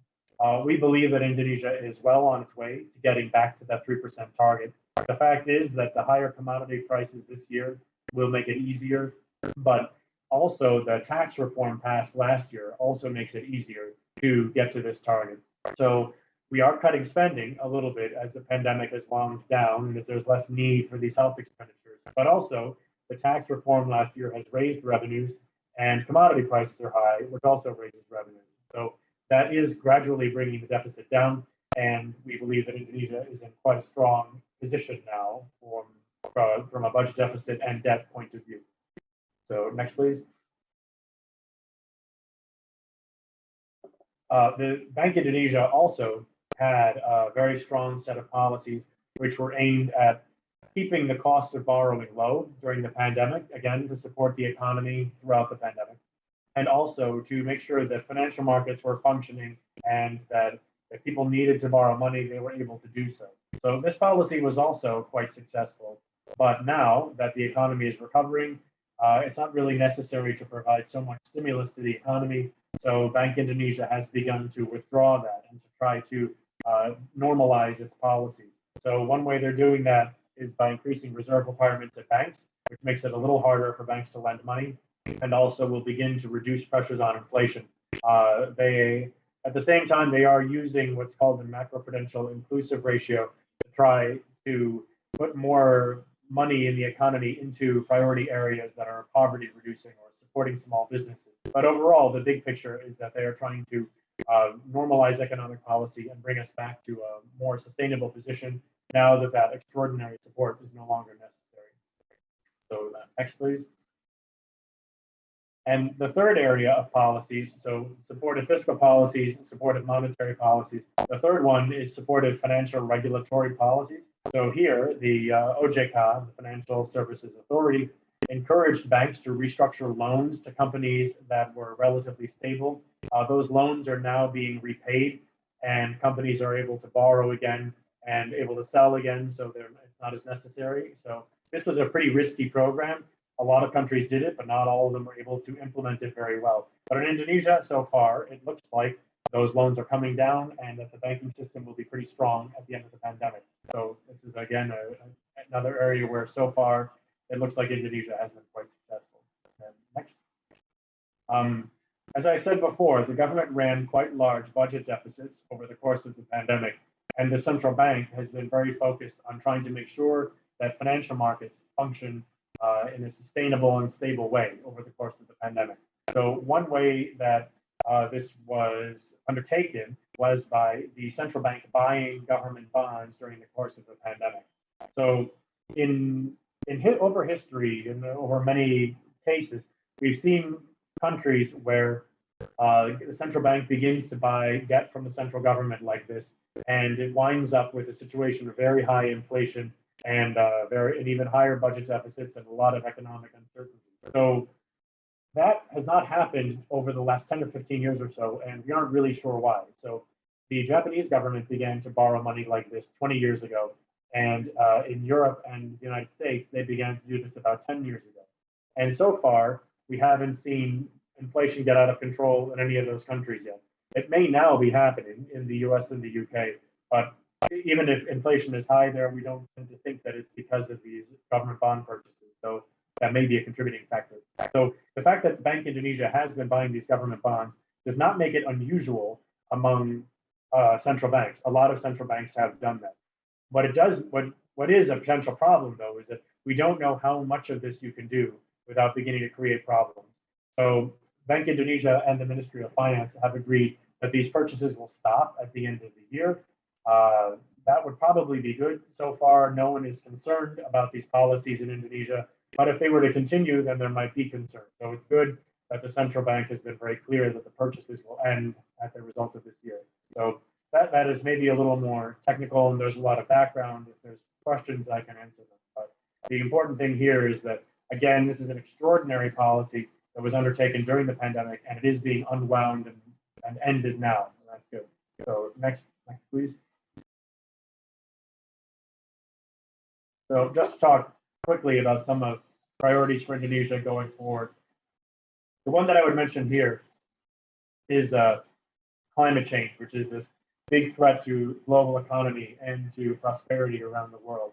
We believe that Indonesia is well on its way to getting back to that 3% target. The fact is that the higher commodity prices this year will make it easier, but also the tax reform passed last year also makes it easier to get to this target. So we are cutting spending a little bit as the pandemic has wound down and as there's less need for these health expenditures. But also, the tax reform last year has raised revenues and commodity prices are high, which also raises revenues. So that is gradually bringing the deficit down. And we believe that Indonesia is in quite a strong position now from a budget deficit and debt point of view. So next, please. The Bank Indonesia also had a very strong set of policies which were aimed at keeping the cost of borrowing low during the pandemic, again, to support the economy throughout the pandemic, and also to make sure that financial markets were functioning and that if people needed to borrow money, they were able to do so. So this policy was also quite successful. But now that the economy is recovering, it's not really necessary to provide so much stimulus to the economy. So Bank Indonesia has begun to withdraw that and to try to normalize its policies. So one way they're doing that is by increasing reserve requirements at banks, which makes it a little harder for banks to lend money, and also will begin to reduce pressures on inflation. At the same time, they are using what's called the macroprudential inclusive ratio to try to put more money in the economy into priority areas that are poverty reducing or supporting small businesses. But overall, the big picture is that they are trying to normalize economic policy and bring us back to a more sustainable position now that that extraordinary support is no longer necessary. So next, please. And the third area of policies, so supportive fiscal policies, supportive monetary policies. The third one is supportive financial regulatory policies. So here, the OJK, the Financial Services Authority, encouraged banks to restructure loans to companies that were relatively stable. Those loans are now being repaid, and companies are able to borrow again and able to sell again, so it's not as necessary. So this was a pretty risky program. A lot of countries did it, but not all of them were able to implement it very well. But in Indonesia, so far, it looks like those loans are coming down and that the banking system will be pretty strong at the end of the pandemic. So this is, again, another area where so far it looks like Indonesia has been quite successful. And next. As I said before, the government ran quite large budget deficits over the course of the pandemic, and the central bank has been very focused on trying to make sure that financial markets function in a sustainable and stable way over the course of the pandemic. So one way that this was undertaken was by the central bank buying government bonds during the course of the pandemic. So over history, over many cases, we've seen countries where the central bank begins to buy debt from the central government like this, and it winds up with a situation of very high inflation and even higher budget deficits and a lot of economic uncertainty. So that has not happened over the last 10 or 15 years or so, and we aren't really sure why. So the Japanese government began to borrow money like this 20 years ago, and in Europe and the United States, they began to do this about 10 years ago. And so far, we haven't seen inflation get out of control in any of those countries yet. It may now be happening in the US and the UK, but even if inflation is high there, we don't tend to think that it's because of these government bond purchases. So that may be a contributing factor. So the fact that Bank Indonesia has been buying these government bonds does not make it unusual among central banks. A lot of central banks have done that. What is a potential problem, though, is that we don't know how much of this you can do without beginning to create problems. So Bank Indonesia and the Ministry of Finance have agreed that these purchases will stop at the end of the year. That would probably be good. So far, no one is concerned about these policies in Indonesia, but if they were to continue, then there might be concern. So it's good that the central bank has been very clear that the purchases will end at the result of this year. So that is maybe a little more technical, and there's a lot of background. If there's questions, I can answer them. But the important thing here is that, again, this is an extraordinary policy that was undertaken during the pandemic, and it is being unwound and ended now. And that's good. So next, please. So just to talk quickly about some of priorities for Indonesia going forward. The one that I would mention here is climate change, which is this big threat to global economy and to prosperity around the world.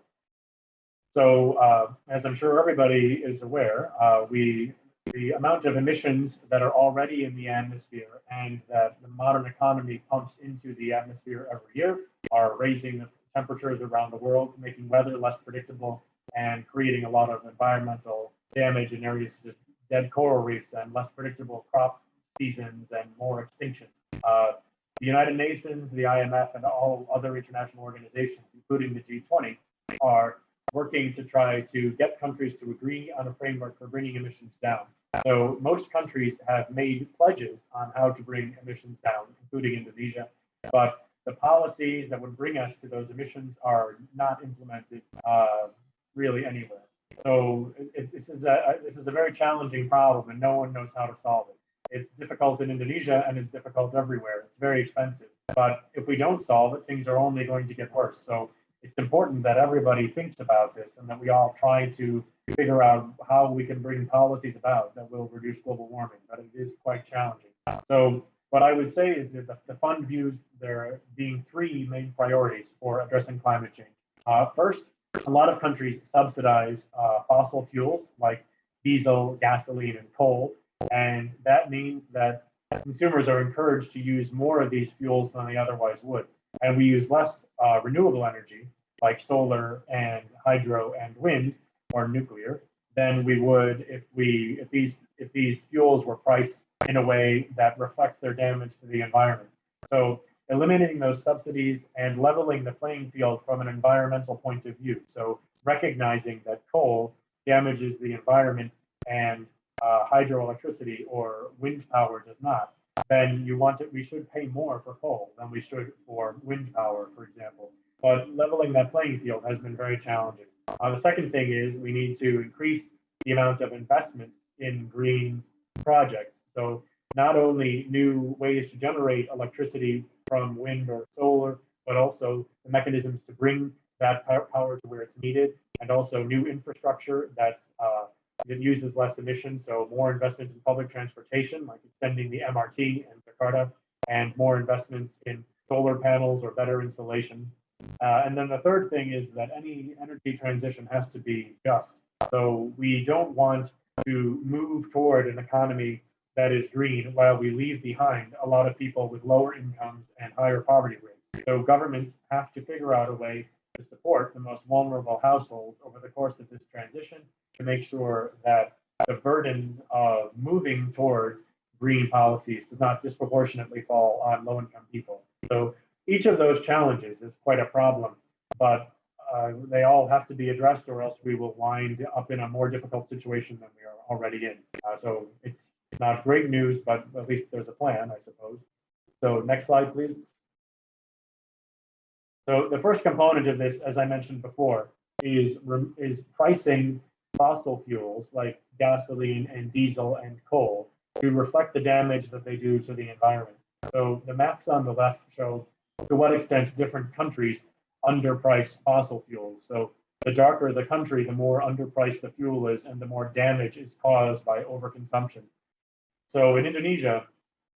So as I'm sure everybody is aware, we the amount of emissions that are already in the atmosphere and that the modern economy pumps into the atmosphere every year are raising the temperatures around the world, making weather less predictable and creating a lot of environmental damage in areas such as dead coral reefs and less predictable crop seasons and more extinctions. The United Nations, the IMF, and all other international organizations, including the G20, are working to try to get countries to agree on a framework for bringing emissions down. So most countries have made pledges on how to bring emissions down, including Indonesia, but the policies that would bring us to those emissions are not implemented really anywhere. So this is a very challenging problem, and no one knows how to solve it. It's difficult in Indonesia, and it's difficult everywhere. It's very expensive. But if we don't solve it, things are only going to get worse. So it's important that everybody thinks about this and that we all try to figure out how we can bring policies about that will reduce global warming. But it is quite challenging. So what I would say is that the fund views there being three main priorities for addressing climate change. First, a lot of countries subsidize fossil fuels like diesel, gasoline, and coal. And that means that consumers are encouraged to use more of these fuels than they otherwise would. And we use less renewable energy like solar and hydro and wind or nuclear than we would if these fuels were priced in a way that reflects their damage to the environment. So eliminating those subsidies and leveling the playing field from an environmental point of view. So recognizing that coal damages the environment and hydroelectricity or wind power does not, then we should pay more for coal than we should for wind power, for example. But leveling that playing field has been very challenging. The second thing is we need to increase the amount of investment in green projects. So not only new ways to generate electricity from wind or solar, but also the mechanisms to bring that power to where it's needed, and also new infrastructure that uses less emissions. So more investment in public transportation, like extending the MRT in Jakarta, and more investments in solar panels or better insulation. And then the third thing is that any energy transition has to be just. So we don't want to move toward an economy that is green while we leave behind a lot of people with lower incomes and higher poverty rates. So governments have to figure out a way to support the most vulnerable households over the course of this transition to make sure that the burden of moving toward green policies does not disproportionately fall on low-income people. So each of those challenges is quite a problem, but they all have to be addressed, or else we will wind up in a more difficult situation than we are already in. So it's not great news, but at least there's a plan, I suppose. So next slide, please. So the first component of this, as I mentioned before, is pricing fossil fuels like gasoline and diesel and coal to reflect the damage that they do to the environment. So the maps on the left show to what extent different countries underprice fossil fuels. So the darker the country, the more underpriced the fuel is and the more damage is caused by overconsumption. So in Indonesia,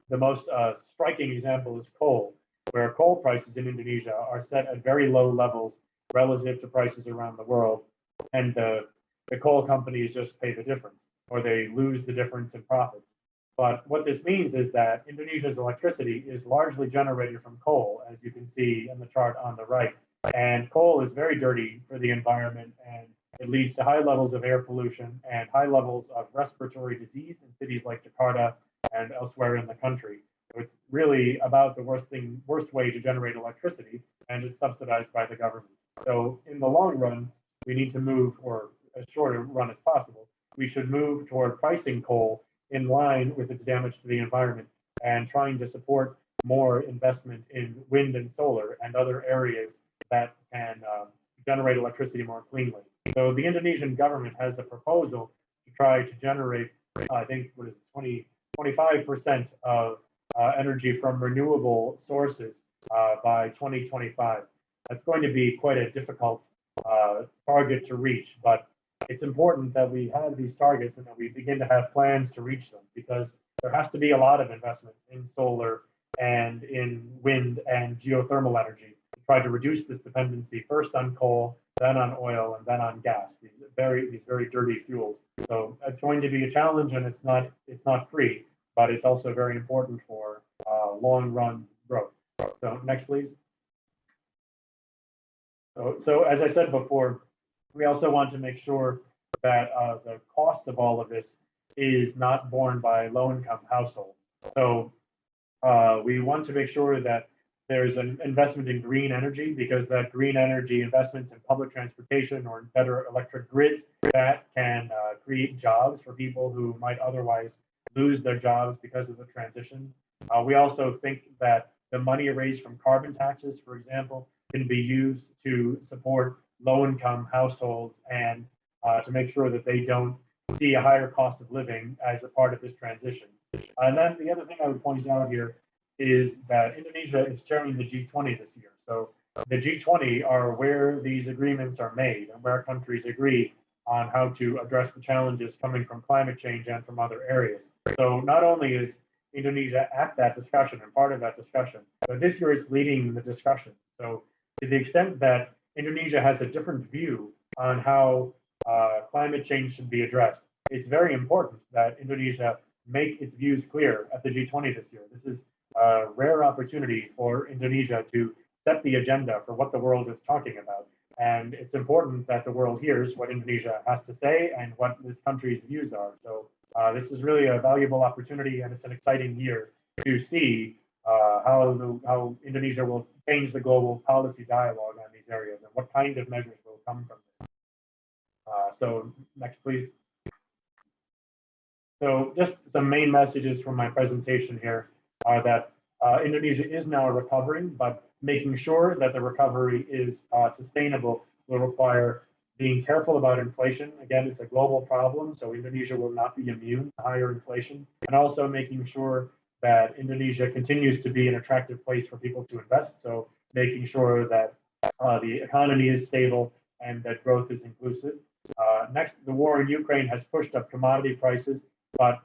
the most striking example is coal, where coal prices in Indonesia are set at very low levels relative to prices around the world. And the coal companies just pay the difference, or they lose the difference in profits. But what this means is that Indonesia's electricity is largely generated from coal, as you can see in the chart on the right. And coal is very dirty for the environment, and it leads to high levels of air pollution and high levels of respiratory disease in cities like Jakarta and elsewhere in the country. So it's really about the worst way to generate electricity, and it's subsidized by the government. So in the long run, we need to move, or as short a run as possible, we should move toward pricing coal in line with its damage to the environment and trying to support more investment in wind and solar and other areas that can generate electricity more cleanly. So the Indonesian government has a proposal to try to generate, I think, 25% of energy from renewable sources by 2025. That's going to be quite a difficult target to reach, but it's important that we have these targets and that we begin to have plans to reach them, because there has to be a lot of investment in solar and in wind and geothermal energy to try to reduce this dependency first on coal, then on oil, and then on gas. These very dirty fuels. So it's going to be a challenge, and it's not free, but it's also very important for long run growth. So next, please. So as I said before, we also want to make sure that the cost of all of this is not borne by low-income households. So we want to make sure that there's an investment in green energy, because that green energy investments in public transportation or in better electric grids, that can create jobs for people who might otherwise lose their jobs because of the transition. We also think that the money raised from carbon taxes, for example, can be used to support low-income households and to make sure that they don't see a higher cost of living as a part of this transition. And then the other thing I would point out here is that Indonesia is chairing the G20 this year. So the G20 are where these agreements are made and where countries agree on how to address the challenges coming from climate change and from other areas. So not only is Indonesia at that discussion and part of that discussion, but this year it's leading the discussion. So to the extent that Indonesia has a different view on how climate change should be addressed, it's very important that Indonesia make its views clear at the G20 this year. This is a rare opportunity for Indonesia to set the agenda for what the world is talking about. And it's important that the world hears what Indonesia has to say and what this country's views are. So this is really a valuable opportunity, and it's an exciting year to see how Indonesia will change the global policy dialogue on these areas and what kind of measures will come from this. So next, please. So just some main messages from my presentation here are that Indonesia is now recovering, but making sure that the recovery is sustainable will require being careful about inflation. Again, it's a global problem, so Indonesia will not be immune to higher inflation, and also making sure that Indonesia continues to be an attractive place for people to invest. So making sure that the economy is stable and that growth is inclusive. Next, the war in Ukraine has pushed up commodity prices, but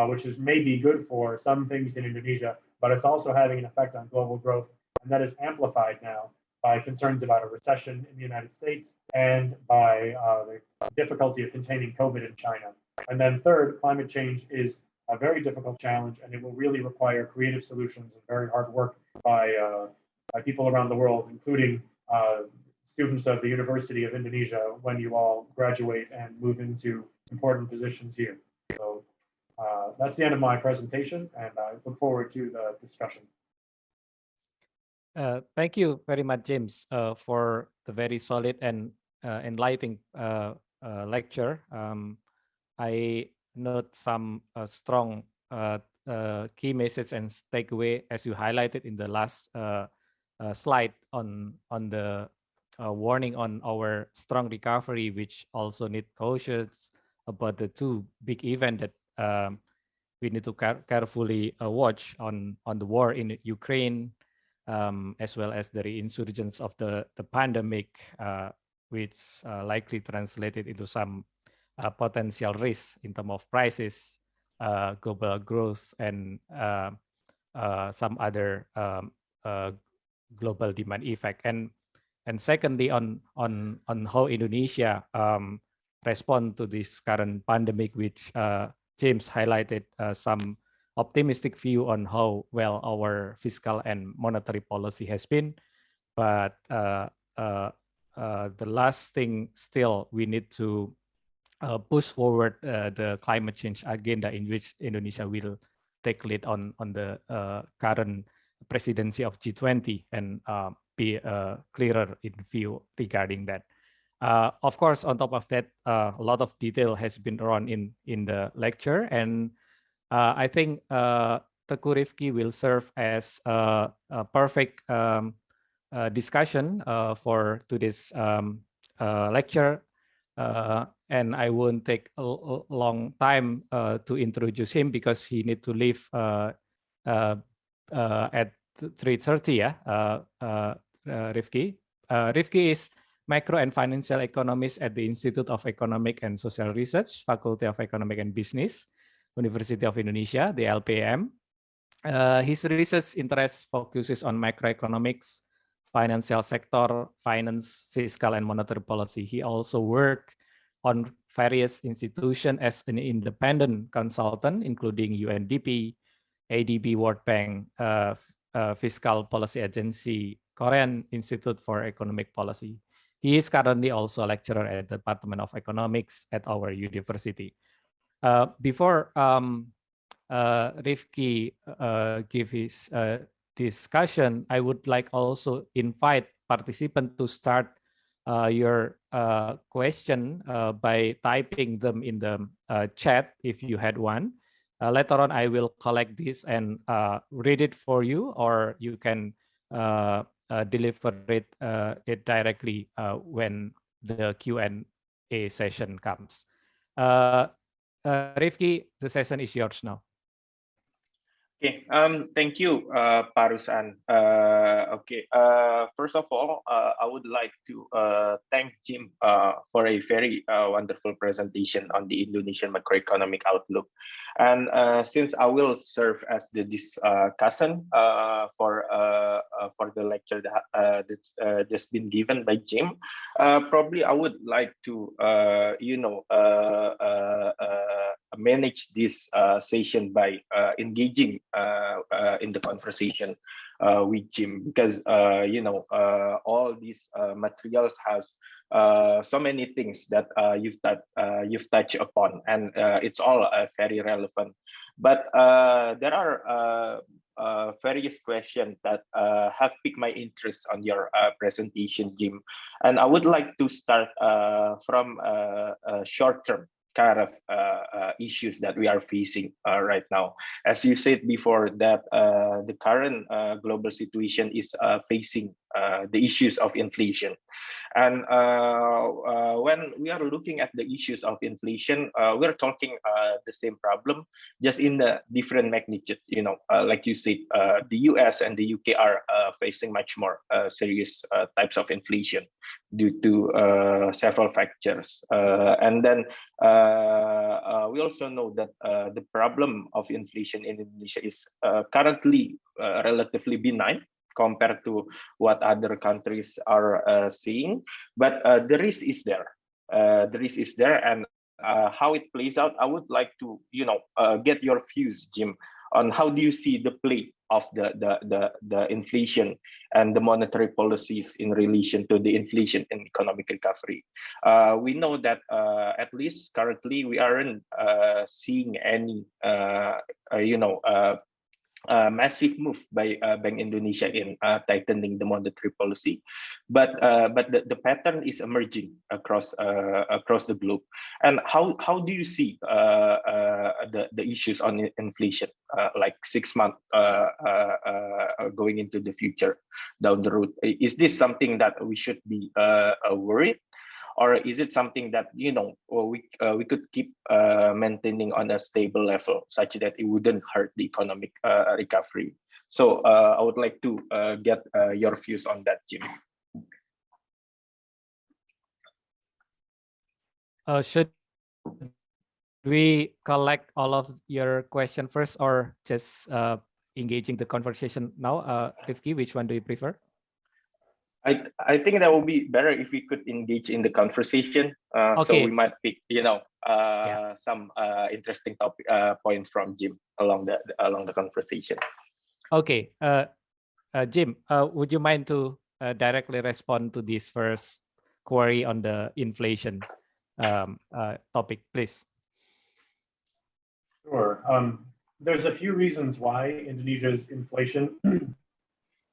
which is maybe good for some things in Indonesia, but it's also having an effect on global growth, and that is amplified now by concerns about a recession in the United States and by the difficulty of containing COVID in China. And then third, climate change is a very difficult challenge, and it will really require creative solutions and very hard work by people around the world, including students of the University of Indonesia when you all graduate and move into important positions here. So that's the end of my presentation, and I look forward to the discussion. Thank you very much, James, for the very solid and enlightening lecture. I note some strong key message and takeaway as you highlighted in the last slide on the warning on our strong recovery, which also need cautious about the two big events that we need to carefully watch on the war in Ukraine, as well as the reinsurgence of the pandemic, which likely translated into some potential risks in terms of prices, global growth, and some other global demand effect. And secondly, on how Indonesia respond to this current pandemic, which James highlighted some optimistic view on how well our fiscal and monetary policy has been. But the last thing still, we need to push forward the climate change agenda, in which Indonesia will take lead on the current presidency of G20 and be clearer in view regarding that. Of course, on top of that, a lot of detail has been run in the lecture, and I think Teuku Riefky will serve as a perfect discussion for today's lecture, and I won't take a long time to introduce him because he need to leave at 3:30. Riefky. Riefky is macro and financial economist at the Institute of Economic and Social Research, Faculty of Economic and Business, University of Indonesia, the LPEM. His research interest focuses on macroeconomics, financial sector, finance, fiscal, and monetary policy. He also worked on various institutions as an independent consultant, including UNDP, ADB, World Bank, Fiscal Policy Agency, Korean Institute for Economic Policy. He is currently also a lecturer at the Department of Economics at our university. Before Riefky give his discussion, I would like also invite participants to start your question by typing them in the chat if you had one. Later on, I will collect this and read it for you, or you can deliver it directly when the Q&A session comes. Riefky, the session is yours now. Okay, thank you, Pak Rus'an. First of all, I would like to thank Jim for a very wonderful presentation on the Indonesian macroeconomic outlook. And since I will serve as the discussant for the lecture that's just been given by Jim, probably I would like to, manage this session by engaging in the conversation with Jim, because all these materials has so many things that you've touched upon, and it's all very relevant. But there are various questions that have piqued my interest on your presentation, Jim, and I would like to start from short-term kind of issues that we are facing right now. As you said before, that the current global situation is facing the issues of inflation. And when we are looking at the issues of inflation, we're talking the same problem, just in the different magnitude. Like you said, the US and the UK are facing much more serious types of inflation due to several factors. And then we also know that the problem of inflation in Indonesia is currently relatively benign compared to what other countries are seeing, but the risk is there. The risk is there, and how it plays out, I would like to get your views, Jim, on how do you see the play of the inflation and the monetary policies in relation to the inflation and economic recovery. We know that at least currently we aren't seeing any massive move by Bank Indonesia in tightening the monetary policy, but the pattern is emerging across the globe. And how do you see the issues on inflation, like 6 months going into the future down the road? Is this something that we should be worried? Or is it something that we could keep maintaining on a stable level, such that it wouldn't hurt the economic recovery? So I would like to get your views on that, Jim. Should we collect all of your question first, or just engaging the conversation now? Riefky, which one do you prefer? I think that would be better if we could engage in the conversation. Okay. So we might pick, some interesting topic points from Jim along the conversation. Okay, Jim, would you mind to directly respond to this first query on the inflation topic, please? Sure. There's a few reasons why Indonesia's inflation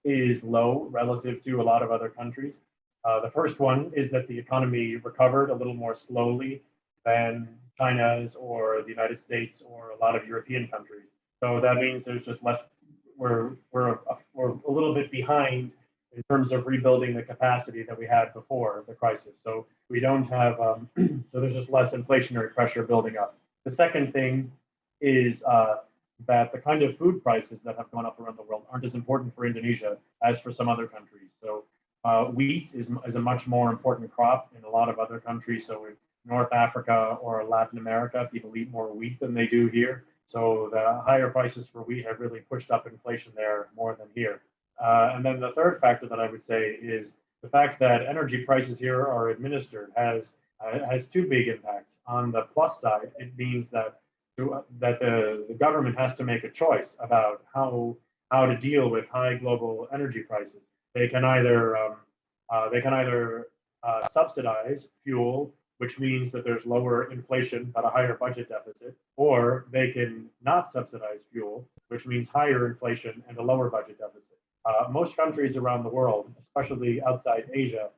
is low relative to a lot of other countries. The first one is that the economy recovered a little more slowly than China's or the United States or a lot of European countries. So that means there's just less. We're a little bit behind in terms of rebuilding the capacity that we had before the crisis. So we don't have. So there's just less inflationary pressure building up. The second thing is that the kind of food prices that have gone up around the world aren't as important for Indonesia as for some other countries. So wheat is a much more important crop in a lot of other countries. So in North Africa or Latin America, people eat more wheat than they do here. So the higher prices for wheat have really pushed up inflation there more than here. And then the third factor that I would say is the fact that energy prices here are administered has two big impacts. On the plus side, it means that the government has to make a choice about how to deal with high global energy prices. They can either subsidize fuel, which means that there's lower inflation but a higher budget deficit, or they can not subsidize fuel, which means higher inflation and a lower budget deficit. Most countries around the world, especially outside Asia,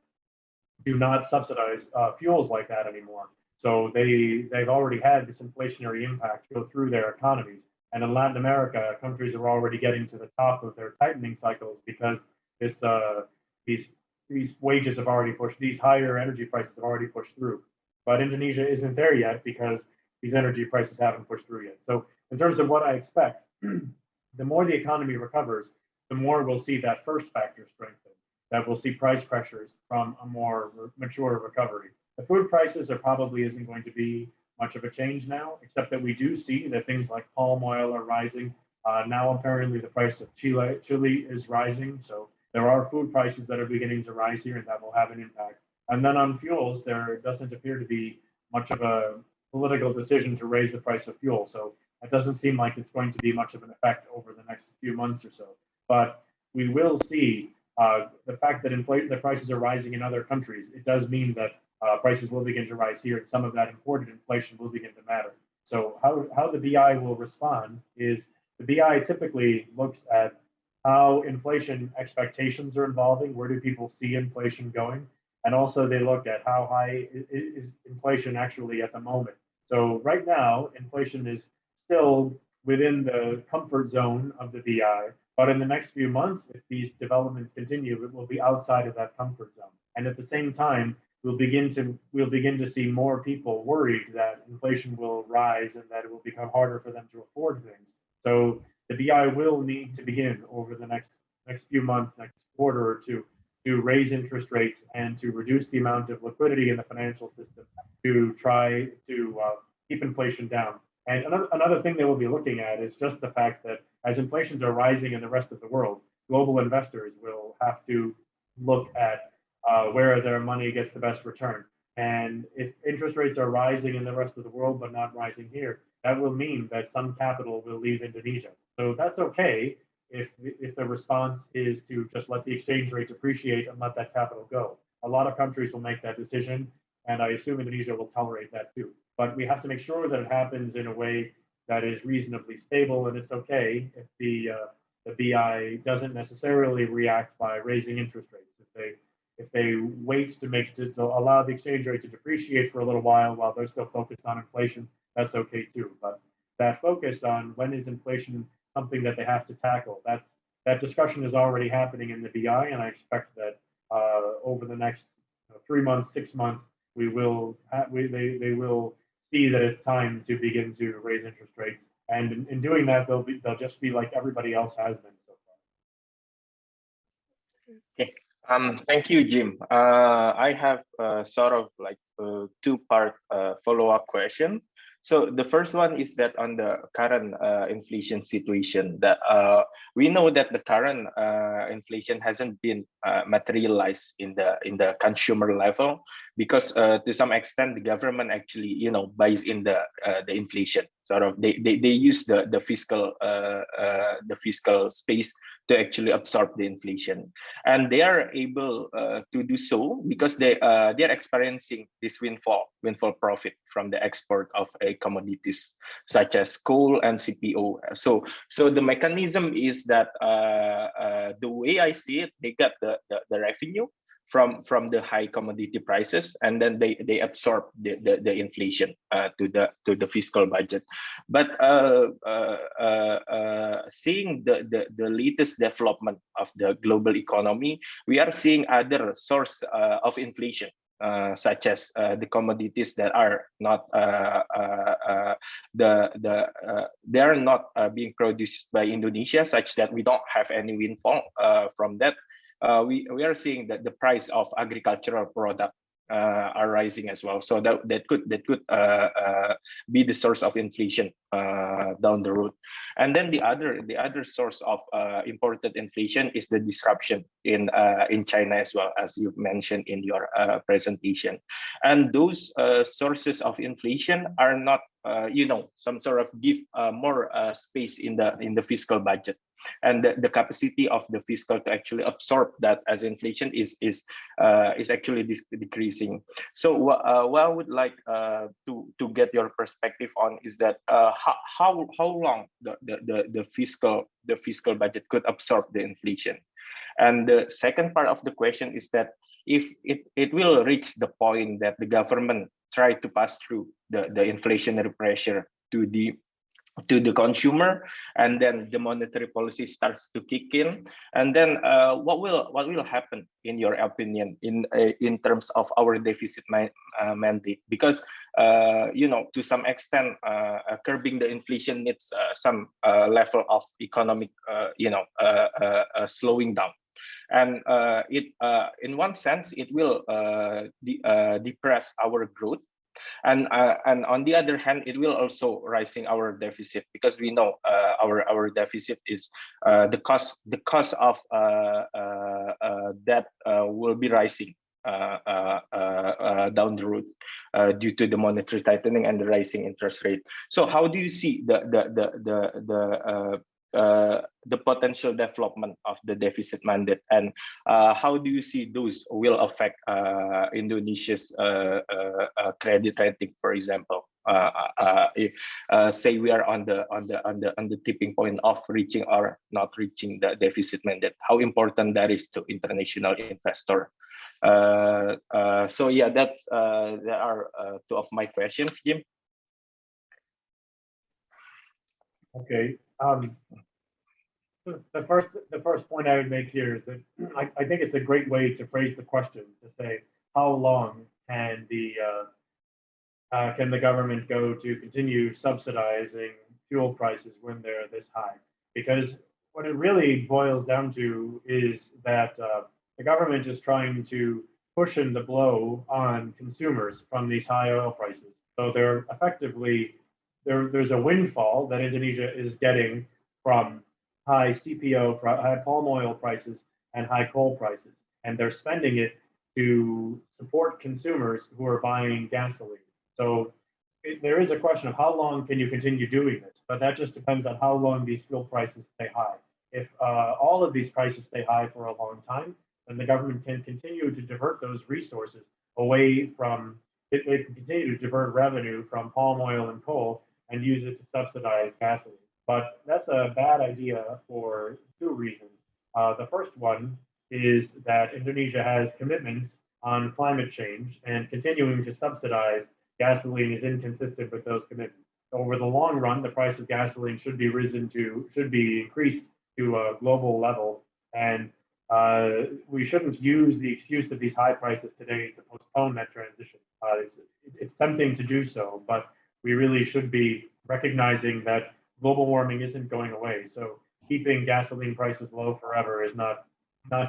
do not subsidize fuels like that anymore. So they've already had this inflationary impact go through their economies. And in Latin America, countries are already getting to the top of their tightening cycles because these wages have already pushed, these higher energy prices have already pushed through. But Indonesia isn't there yet because these energy prices haven't pushed through yet. So in terms of what I expect, the more the economy recovers, the more we'll see that first factor strengthen, that we'll see price pressures from a more mature recovery. The food prices are probably isn't going to be much of a change now, except that we do see that things like palm oil are rising. Now apparently the price of chili is rising. So there are food prices that are beginning to rise here, and that will have an impact. And then on fuels, there doesn't appear to be much of a political decision to raise the price of fuel. So it doesn't seem like it's going to be much of an effect over the next few months or so. But we will see the fact that the prices are rising in other countries. It does mean that prices will begin to rise here, and some of that imported inflation will begin to matter. So how the BI will respond is the BI typically looks at how inflation expectations are evolving, where do people see inflation going, and also they look at how high is inflation actually at the moment. So right now, inflation is still within the comfort zone of the BI, but in the next few months, if these developments continue, it will be outside of that comfort zone. And at the same time, we'll begin to see more people worried that inflation will rise and that it will become harder for them to afford things. So the BI will need to begin over the next few months, next quarter or two, to raise interest rates and to reduce the amount of liquidity in the financial system to try to keep inflation down. And another thing they will be looking at is just the fact that as inflations are rising in the rest of the world, global investors will have to look at where their money gets the best return. And if interest rates are rising in the rest of the world but not rising here, that will mean that some capital will leave Indonesia. So that's okay if the response is to just let the exchange rates appreciate and let that capital go. A lot of countries will make that decision, and I assume Indonesia will tolerate that too. But we have to make sure that it happens in a way that is reasonably stable, and it's okay if the BI doesn't necessarily react by raising interest rates. If they wait to allow the exchange rate to depreciate for a little while they're still focused on inflation, that's okay too. But that focus on when is inflation something that they have to tackle, that discussion is already happening in the BI, and I expect that over the next 3 months, 6 months, they will see that it's time to begin to raise interest rates, and in doing that, they'll just be like everybody else has been so far. Okay. Thank you, Jim. I have sort of like a two-part follow-up question. So the first one is that on the current inflation situation, that we know that the current inflation hasn't been materialized in the consumer level because to some extent the government actually buys in the inflation. Sort of they use the fiscal space to actually absorb the inflation, and they are able to do so because they are experiencing this windfall profit from the export of commodities such as coal and CPO. So the mechanism is that the way I see it, they get the revenue from the high commodity prices, and then they absorb the inflation to the fiscal budget. But seeing the latest development of the global economy, we are seeing other source of inflation, such as the commodities that are not they are not being produced by Indonesia, such that we don't have any windfall from that. We are seeing that the price of agricultural product are rising as well. So that could be the source of inflation down the road. And then the other source of imported inflation is the disruption in China as well, as you've mentioned in your presentation. And those sources of inflation are not some sort of give more space in the fiscal budget. And the capacity of the fiscal to actually absorb that as inflation is actually decreasing. So what I would like to get your perspective on is that how long the fiscal budget could absorb the inflation. And the second part of the question is that if it will reach the point that the government try to pass through the inflationary pressure to the consumer, and then the monetary policy starts to kick in, and then what will happen in your opinion in terms of our deficit mandate? Because to some extent curbing the inflation needs some level of economic slowing down, and in one sense it will depress our growth. And on the other hand, it will also rising our deficit, because we know our deficit is the cost of debt will be rising down the road due to the monetary tightening and the rising interest rate. So how do you see the potential development of the deficit mandate, and how do you see those will affect Indonesia's credit rating, for example? If say we are on the tipping point of reaching or not reaching the deficit mandate, how important that is to international investor. So yeah, there are two of my questions, Jim. Okay. The first point I would make here is that I think it's a great way to phrase the question, to say how long can the government go to continue subsidizing fuel prices when they're this high? Because what it really boils down to is that the government is trying to cushion the blow on consumers from these high oil prices. So they're effectively there's a windfall that Indonesia is getting from high CPO, high palm oil prices and high coal prices, and they're spending it to support consumers who are buying gasoline. So there is a question of how long can you continue doing this, but that just depends on how long these fuel prices stay high. If all of these prices stay high for a long time, then the government can continue to divert those resources away from, it can continue to divert revenue from palm oil and coal and use it to subsidize gasoline. But that's a bad idea for two reasons. The first one is that Indonesia has commitments on climate change, and continuing to subsidize gasoline is inconsistent with those commitments. Over the long run, the price of gasoline should be increased to a global level, and we shouldn't use the excuse of these high prices today to postpone that transition. It's tempting to do so, but we really should be recognizing that global warming isn't going away. So keeping gasoline prices low forever is not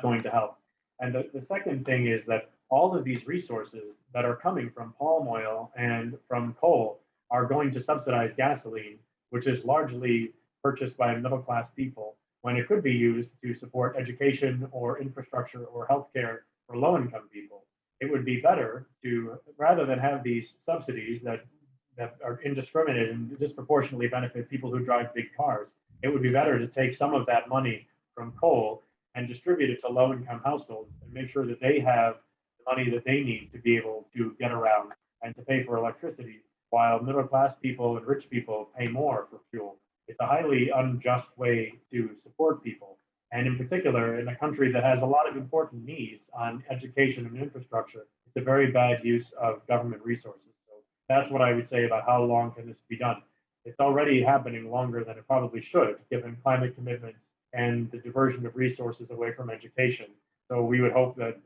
going to help. And the second thing is that all of these resources that are coming from palm oil and from coal are going to subsidize gasoline, which is largely purchased by middle-class people, when it could be used to support education or infrastructure or healthcare for low-income people. It would be better to, rather than have these subsidies that are indiscriminate and disproportionately benefit people who drive big cars, it would be better to take some of that money from coal and distribute it to low-income households and make sure that they have the money that they need to be able to get around and to pay for electricity, while middle-class people and rich people pay more for fuel. It's a highly unjust way to support people. And in particular, in a country that has a lot of important needs on education and infrastructure, it's a very bad use of government resources. So that's what I would say about how long can this be done. It's already happening longer than it probably should, given climate commitments and the diversion of resources away from education. So we would hope that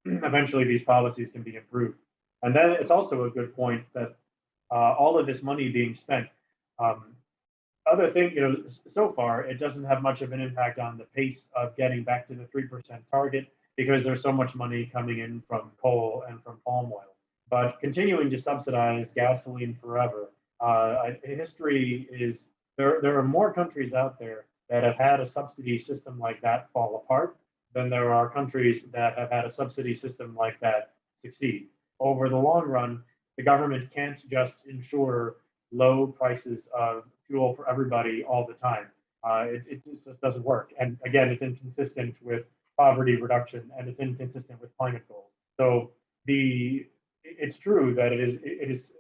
eventually these policies can be improved. And then it's also a good point that all of this money being spent, other thing, so far, it doesn't have much of an impact on the pace of getting back to the 3% target. because there's so much money coming in from coal and from palm oil. But continuing to subsidize gasoline forever, history is there are more countries out there that have had a subsidy system like that fall apart than there are countries that have had a subsidy system like that succeed. Over the long run, the government can't just ensure low prices of fuel for everybody all the time. It just doesn't work. And again, it's inconsistent with poverty reduction, and it's inconsistent with climate goals. So it's true that it is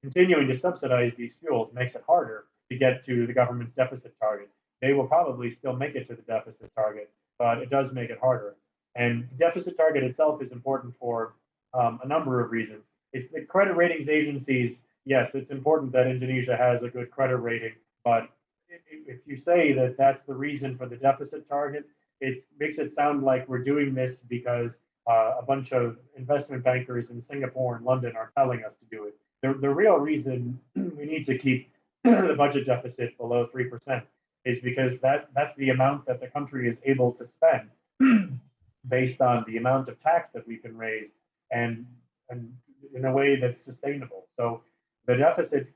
continuing to subsidize these fuels makes it harder to get to the government's deficit target. They will probably still make it to the deficit target, but it does make it harder. And the deficit target itself is important for a number of reasons. It's the credit ratings agencies. Yes, it's important that Indonesia has a good credit rating, but if you say that that's the reason for the deficit target, it makes it sound like we're doing this because a bunch of investment bankers in Singapore and London are telling us to do it. The real reason we need to keep the budget deficit below 3% is because that's the amount that the country is able to spend based on the amount of tax that we can raise and in a way that's sustainable. So the deficit,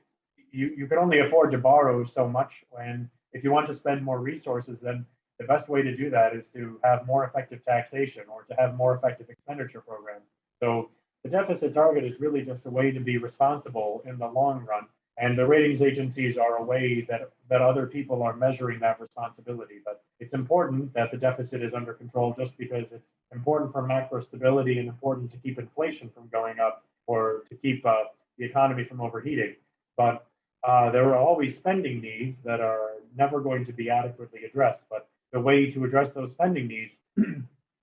you can only afford to borrow so much, and if you want to spend more resources, then the best way to do that is to have more effective taxation or to have more effective expenditure programs. So the deficit target is really just a way to be responsible in the long run. And the ratings agencies are a way that other people are measuring that responsibility. But it's important that the deficit is under control just because it's important for macro stability and important to keep inflation from going up or to keep the economy from overheating. But there are always spending needs that are never going to be adequately addressed. But the way to address those spending needs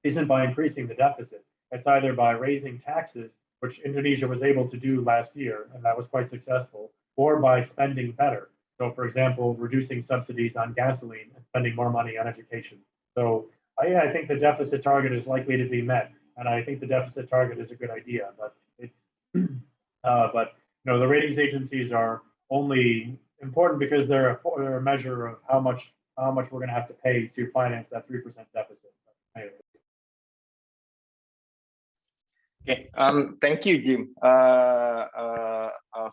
isn't by increasing the deficit. It's either by raising taxes, which Indonesia was able to do last year, and that was quite successful, or by spending better. So, for example, reducing subsidies on gasoline and spending more money on education. So, I think the deficit target is likely to be met, and I think the deficit target is a good idea. But it's, the ratings agencies are only important because they're a measure of how much we're going to have to pay to finance that 3% deficit. Anyway. Okay, thank you, Jim,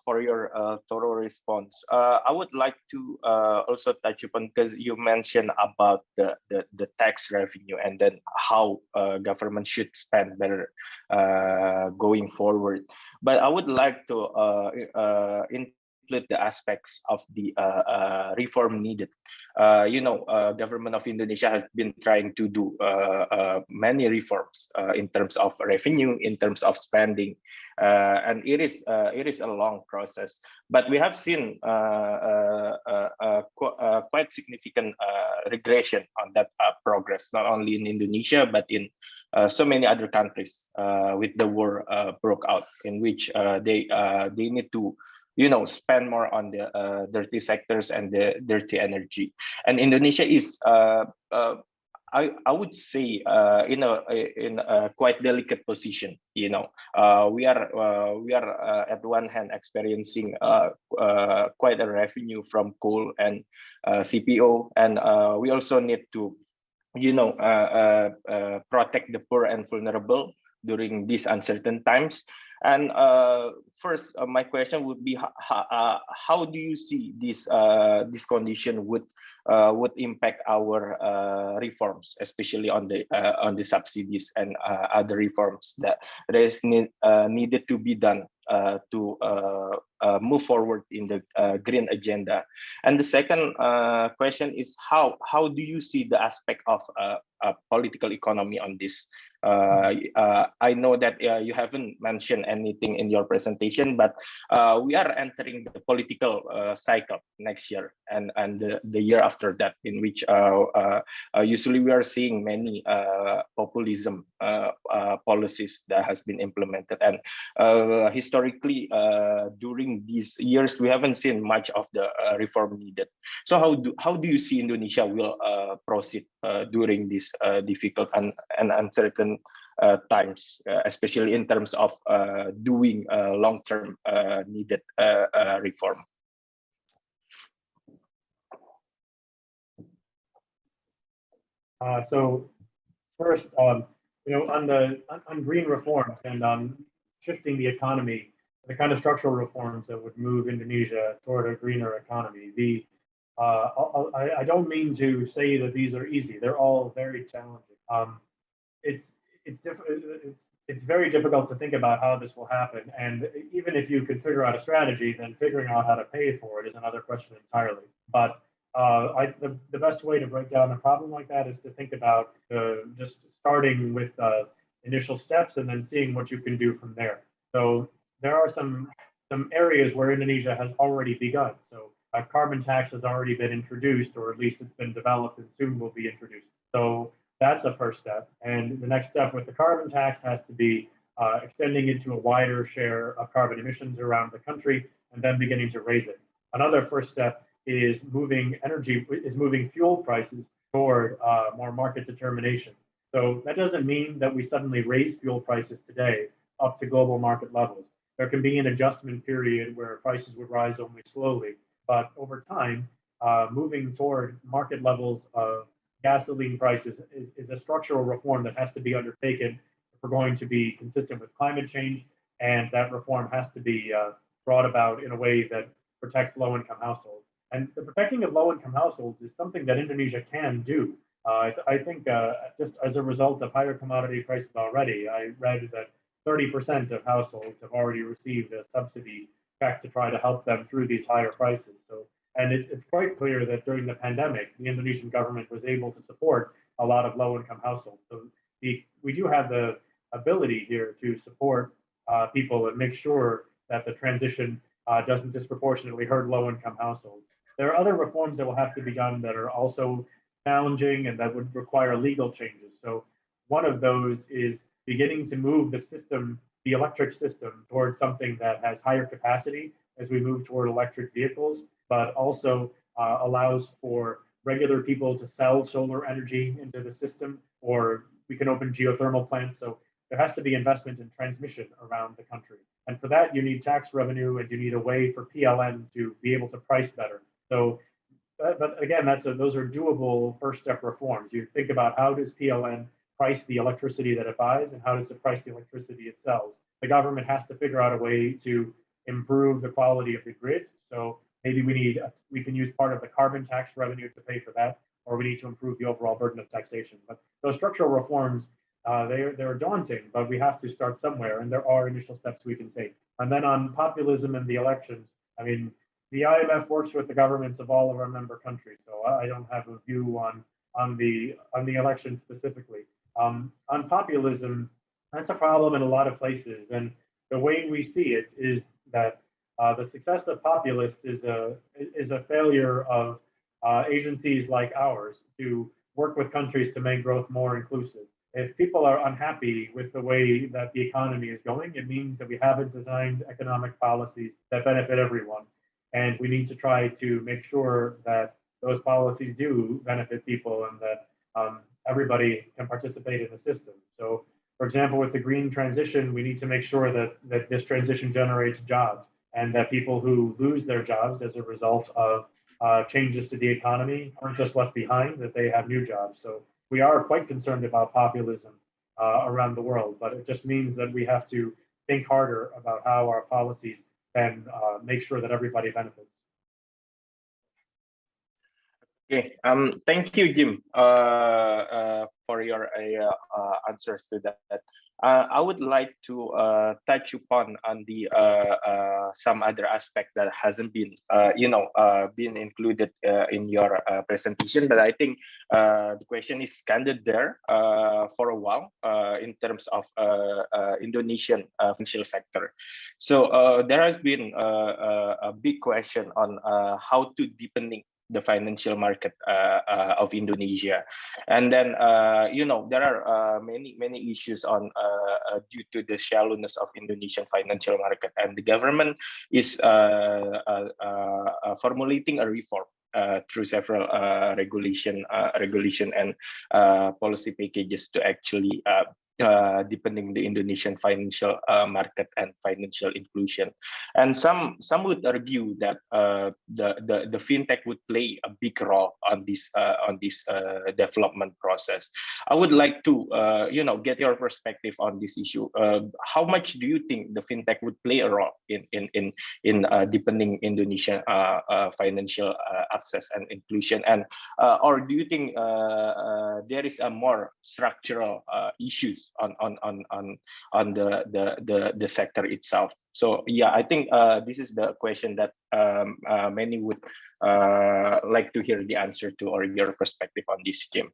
for your thorough response. I would like to also touch upon, because you mentioned about the tax revenue and then how government should spend better going forward. But I would like to include the aspects of the reform needed. Government of Indonesia has been trying to do many reforms in terms of revenue, in terms of spending, and it is a long process. But we have seen quite significant regression on that progress, not only in Indonesia but in so many other countries with the war broke out, in which they need to spend more on the dirty sectors and the dirty energy. And Indonesia is, I would say, in a quite delicate position. We are at one hand experiencing quite a revenue from coal and CPO, and we also need to protect the poor and vulnerable during these uncertain times. And first, my question would be, how do you see this condition would impact our reforms, especially on the subsidies and other reforms that is needed to be done to move forward in the green agenda? And the second question is, how do you see the aspect of political economy on this? I know that you haven't mentioned anything in your presentation, but we are entering the political cycle next year and the year after that, in which usually we are seeing many populism policies that has been implemented. And historically, during these years, we haven't seen much of the reform needed. So how do you see Indonesia will proceed during this difficult and uncertain times, especially in terms of doing long-term needed reform? So first, on green reforms and on shifting the economy, the kind of structural reforms that would move Indonesia toward a greener economy. I don't mean to say that these are easy. They're all very challenging. It's very difficult to think about how this will happen. And even if you could figure out a strategy, then figuring out how to pay for it is another question entirely. But the best way to break down a problem like that is to think about just starting with initial steps and then seeing what you can do from there. So there are some areas where Indonesia has already begun. So a carbon tax has already been introduced, or at least it's been developed and soon will be introduced. So that's a first step. And the next step with the carbon tax has to be extending it to a wider share of carbon emissions around the country and then beginning to raise it. Another first step is moving fuel prices toward more market determination. So that doesn't mean that we suddenly raise fuel prices today up to global market levels. There can be an adjustment period where prices would rise only slowly, but over time, moving toward market levels of gasoline prices is a structural reform that has to be undertaken if we're going to be consistent with climate change, and that reform has to be brought about in a way that protects low-income households. And the protecting of low-income households is something that Indonesia can do. I think just as a result of higher commodity prices already, I read that 30% of households have already received a subsidy check to try to help them through these higher prices. And it's quite clear that during the pandemic, the Indonesian government was able to support a lot of low-income households. So we do have the ability here to support people and make sure that the transition doesn't disproportionately hurt low-income households. There are other reforms that will have to be done that are also challenging and that would require legal changes. So one of those is beginning to move the electric system towards something that has higher capacity as we move toward electric vehicles, but also allows for regular people to sell solar energy into the system, or we can open geothermal plants. So there has to be investment in transmission around the country. And for that, you need tax revenue and you need a way for PLN to be able to price better. So, but again, those are doable first step reforms. You think about how does PLN price the electricity that it buys and how does it price the electricity it sells. The government has to figure out a way to improve the quality of the grid. So maybe we can use part of the carbon tax revenue to pay for that, or we need to improve the overall burden of taxation. But those structural reforms, they're daunting, but we have to start somewhere, and there are initial steps we can take. And then on populism and the elections, I mean, the IMF works with the governments of all of our member countries, so I don't have a view on the election specifically. On populism, that's a problem in a lot of places, and the way we see it is that the success of populists is a failure of agencies like ours to work with countries to make growth more inclusive. If people are unhappy with the way that the economy is going, it means that we haven't designed economic policies that benefit everyone. And we need to try to make sure that those policies do benefit people and that everybody can participate in the system. So, for example, with the green transition, we need to make sure that this transition generates jobs and that people who lose their jobs as a result of changes to the economy aren't just left behind, that they have new jobs. So we are quite concerned about populism around the world, but it just means that we have to think harder about how our policies can make sure that everybody benefits. Okay, thank you, Jim, for your answers to that. I would like to touch upon the some other aspect that hasn't been, been included in your presentation. But I think the question is kind of there for a while in terms of Indonesian financial sector. So there has been a big question on how to deepening the financial market of Indonesia, and then there are many issues on due to the shallowness of Indonesian financial market, and the government is formulating a reform through several regulation and policy packages to actually deepening the Indonesian financial market and financial inclusion. And some would argue that the fintech would play a big role on this development process. I would like to get your perspective on this issue. How much do you think the fintech would play a role in deepening Indonesian financial access and inclusion, and or do you think there is a more structural issues on the sector itself? So yeah, I think this is the question that many would like to hear the answer to, or your perspective on this, Jim.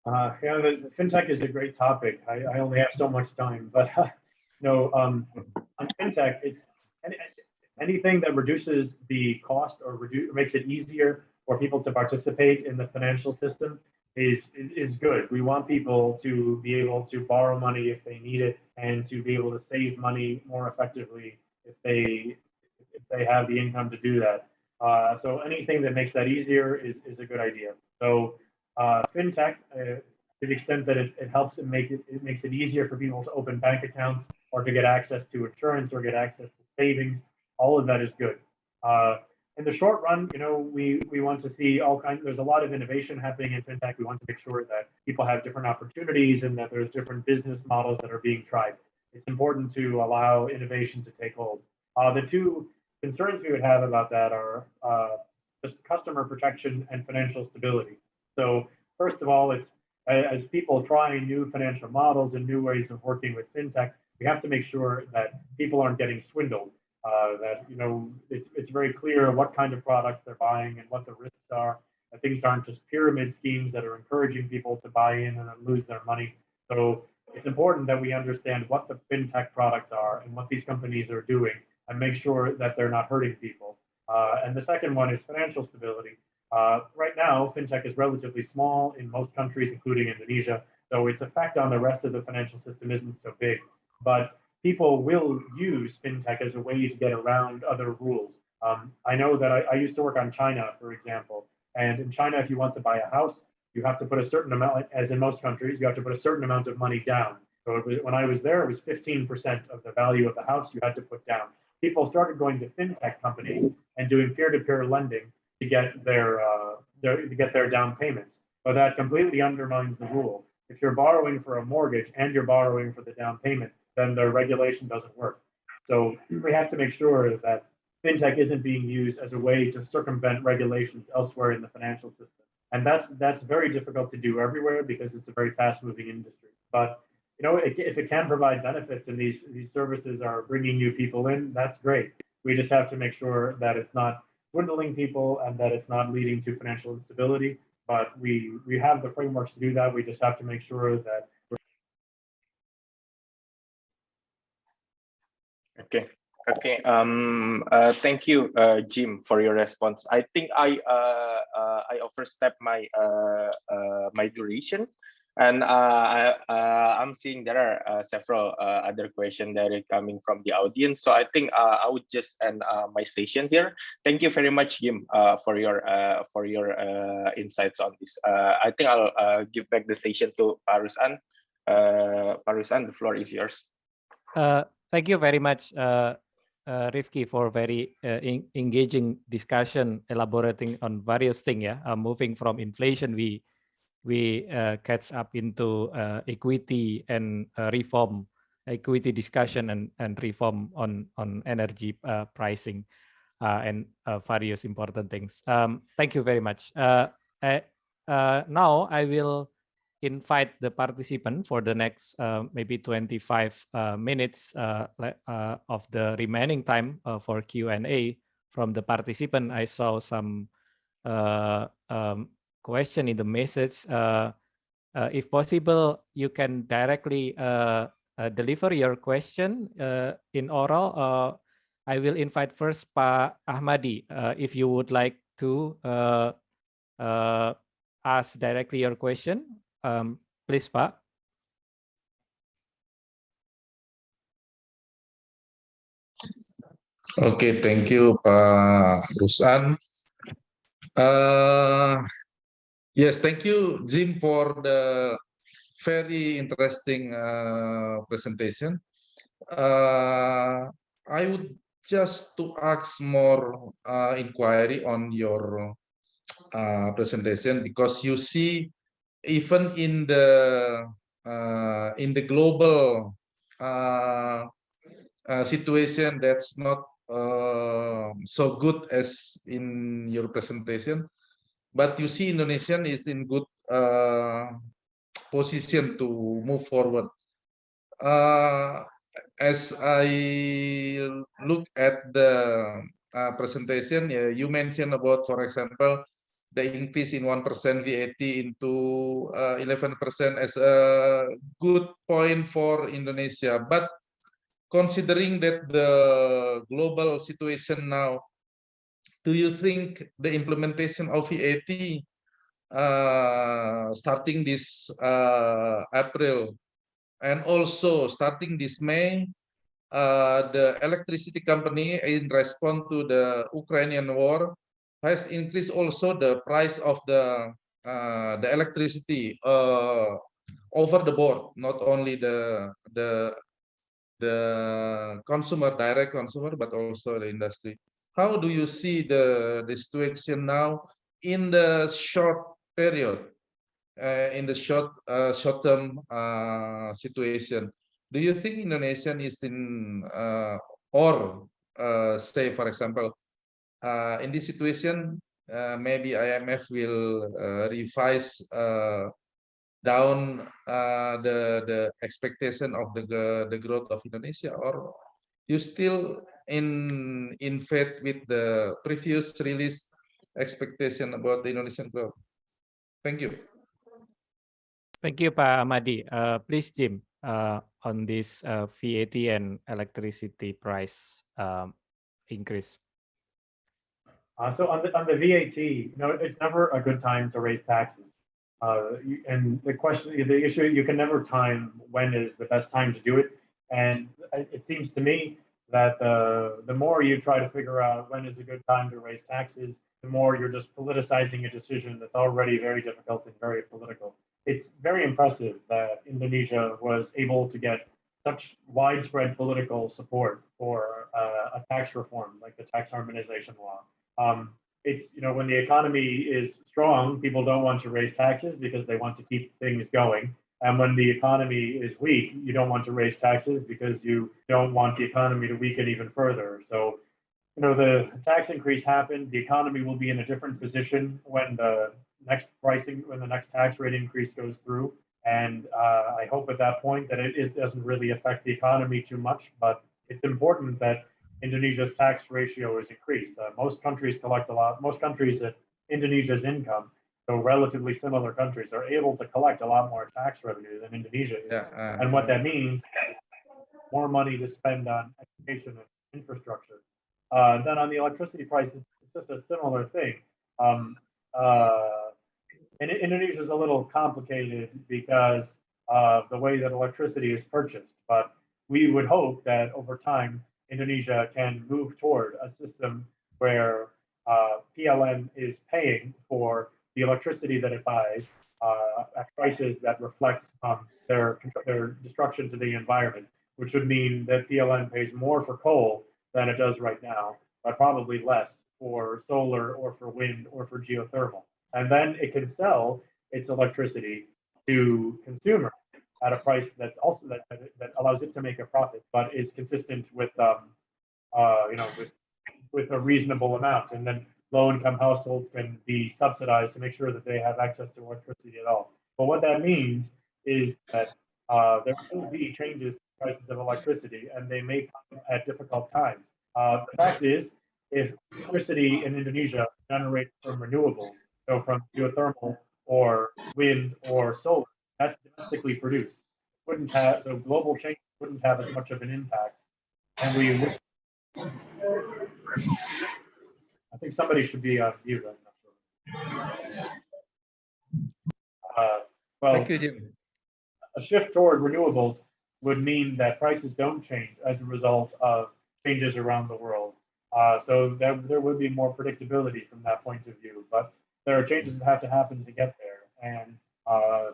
Yeah, the fintech is a great topic. I only have so much time, but on fintech, it's anything that reduces the cost or makes it easier for people to participate in the financial system is good. We want people to be able to borrow money if they need it, and to be able to save money more effectively if they have the income to do that. So anything that makes that easier is a good idea. So fintech, to the extent that it helps and it makes it easier for people to open bank accounts or to get access to insurance or get access to savings, all of that is good. In the short run, we want to see all kinds. There's a lot of innovation happening in fintech. We want to make sure that people have different opportunities and that there's different business models that are being tried. It's important to allow innovation to take hold. The two concerns we would have about that are just customer protection and financial stability. So first of all, it's as people try new financial models and new ways of working with fintech, we have to make sure that people aren't getting swindled. That it's very clear what kind of products they're buying and what the risks are. That things aren't just pyramid schemes that are encouraging people to buy in and then lose their money. So it's important that we understand what the fintech products are and what these companies are doing, and make sure that they're not hurting people. And the second one is financial stability. Right now, fintech is relatively small in most countries, including Indonesia, so its effect on the rest of the financial system isn't so big. But people will use fintech as a way to get around other rules. I know that I used to work on China, for example, and in China, if you want to buy a house, you have to put a certain amount, as in most countries, you have to put a certain amount of money down. So when I was there, it was 15% of the value of the house you had to put down. People started going to fintech companies and doing peer-to-peer lending to get their down payments. But that completely undermines the rule. If you're borrowing for a mortgage and you're borrowing for the down payment, then the regulation doesn't work. So we have to make sure that fintech isn't being used as a way to circumvent regulations elsewhere in the financial system. And that's very difficult to do everywhere because it's a very fast-moving industry. But if it can provide benefits and these services are bringing new people in, that's great. We just have to make sure that it's not dwindling people and that it's not leading to financial instability. But we have the frameworks to do that. We just have to make sure that Okay. Thank you, Jim, for your response. I think I overstepped my my duration, and I'm seeing there are several other questions that are coming from the audience. So I think I would just end my session here. Thank you very much, Jim, for your insights on this. I think I'll give back the session to Rus'an. Rus'an, the floor is yours. Thank you very much, Riefky, for very engaging discussion, elaborating on various things. Moving from inflation, we catch up into equity and reform, equity discussion and reform on energy pricing and various important things. Thank you very much. Now I will invite the participant for the next maybe 25 minutes of the remaining time for Q&A from the participant. I saw some question in the message. If possible, you can directly deliver your question in oral. I will invite first Pak Ahmadi, if you would like to ask directly your question. Please, Pak. Okay, thank you, Pak Rus'an. Yes, thank you, Jim, for the very interesting presentation. I would just to ask more inquiry on your presentation, because you see, even in the global situation that's not so good as in your presentation, but you see Indonesian is in good position to move forward. As I look at the presentation, you mentioned about, for example, the increase in 1% VAT into 11% as a good point for Indonesia. But considering that the global situation now, do you think the implementation of VAT starting this April and also starting this May, the electricity company, in response to the Ukrainian war, has increased also the price of the electricity over the board, not only the consumer, direct consumer, but also the industry. How do you see the situation now in the short period, in the short-term situation? Do you think Indonesia is in, or say, for example, in this situation, maybe IMF will revise down the expectation of the growth of Indonesia, or you still in faith with the previous release expectation about the Indonesian growth? Thank you. Thank you, Pak Ahmadi. Please, Jim, on this VAT and electricity price increase. So on the VAT, it's never a good time to raise taxes. And the issue, you can never time when is the best time to do it. And it seems to me that the more you try to figure out when is a good time to raise taxes, the more you're just politicizing a decision that's already very difficult and very political. It's very impressive that Indonesia was able to get such widespread political support for a tax reform like the tax harmonization law. It's, when the economy is strong, people don't want to raise taxes because they want to keep things going. And when the economy is weak, you don't want to raise taxes because you don't want the economy to weaken even further. So, the tax increase happened. The economy will be in a different position when the next tax rate increase goes through. And I hope at that point that it doesn't really affect the economy too much. But it's important that Indonesia's tax ratio is increased. Most countries collect a lot. Most countries at Indonesia's income, so relatively similar countries, are able to collect a lot more tax revenue than Indonesia is. And what that means, more money to spend on education and infrastructure. Then on the electricity prices, it's just a similar thing. And Indonesia is a little complicated because of the way that electricity is purchased. But we would hope that over time, Indonesia can move toward a system where PLN is paying for the electricity that it buys at prices that reflect their destruction to the environment, which would mean that PLN pays more for coal than it does right now, but probably less for solar or for wind or for geothermal. And then it can sell its electricity to consumers at a price that's also that allows it to make a profit, but is consistent with with a reasonable amount. And then low-income households can be subsidized to make sure that they have access to electricity at all. But what that means is that there will be changes to prices of electricity, and they may come at difficult times. The fact is, if electricity in Indonesia generates from renewables, so from geothermal or wind or solar, that's domestically produced. So global change wouldn't have as much of an impact. And we would, I think somebody should be on mute. I'm not sure. Well, thank you, Jim. A shift toward renewables would mean that prices don't change as a result of changes around the world. So there would be more predictability from that point of view. But there are changes that have to happen to get there, and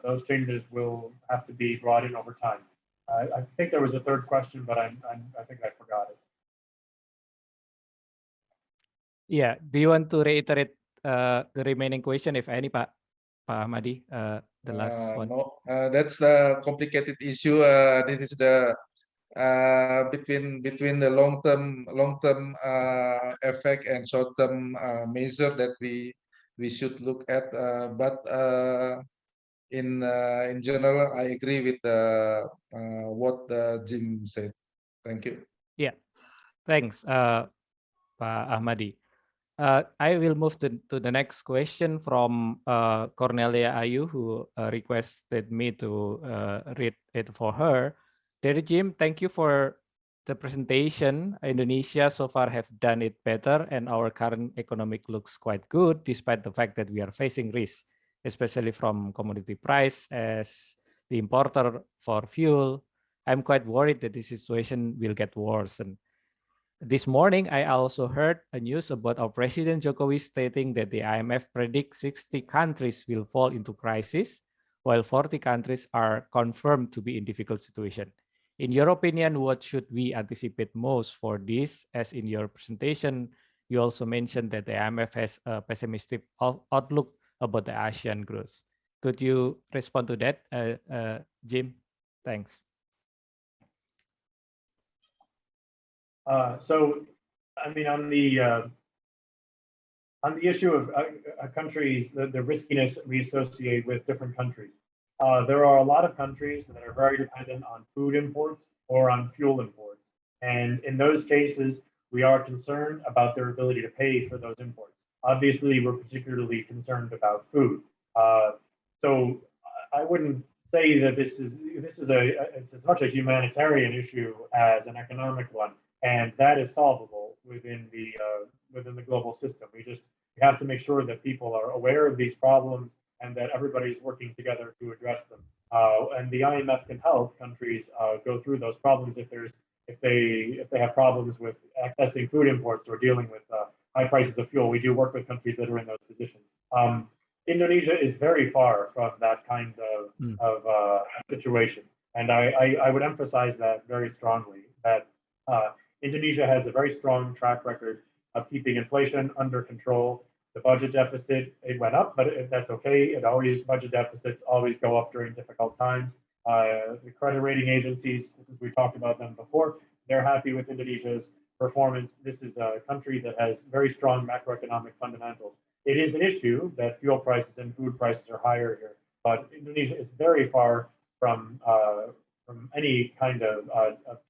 those changes will have to be brought in over time. I think there was a third question, but I think I forgot it. Yeah. Do you want to reiterate the remaining question, if any, Pak Ahmadi? The last one. No, that's the complicated issue. This is the between the long-term effect and short-term measure that we should look at. But in general, I agree with what Jim said. Thank you. Yeah. Thanks, Pak Ahmadi. I will move to the next question from Cornelia Ayu, who requested me to read it for her. Dear Jim, thank you for the presentation. Indonesia so far have done it better, and our current economic looks quite good, despite the fact that we are facing risks, especially from commodity price as the importer for fuel. I'm quite worried that the situation will get worse. And this morning, I also heard a news about our President Jokowi stating that the IMF predicts 60 countries will fall into crisis, while 40 countries are confirmed to be in difficult situation. In your opinion, what should we anticipate most for this? As in your presentation, you also mentioned that the IMF has a pessimistic outlook about the ASEAN growth. Could you respond to that, Jim? Thanks. So, I mean, on the issue of countries, the riskiness we associate with different countries, there are a lot of countries that are very dependent on food imports or on fuel imports, and in those cases, we are concerned about their ability to pay for those imports. Obviously, we're particularly concerned about food. So, I wouldn't say that this is it's as much a humanitarian issue as an economic one. And that is solvable within the global system. We have to make sure that people are aware of these problems and that everybody's working together to address them. And the IMF can help countries go through those problems if they have problems with accessing food imports or dealing with high prices of fuel. We do work with countries that are in those positions. Indonesia is very far from that kind of situation, and I would emphasize that very strongly. That Indonesia has a very strong track record of keeping inflation under control. The budget deficit, it went up, but that's okay. Budget deficits always go up during difficult times. The credit rating agencies, since we talked about them before, they're happy with Indonesia's performance. This is a country that has very strong macroeconomic fundamentals. It is an issue that fuel prices and food prices are higher here, but Indonesia is very far from any kind of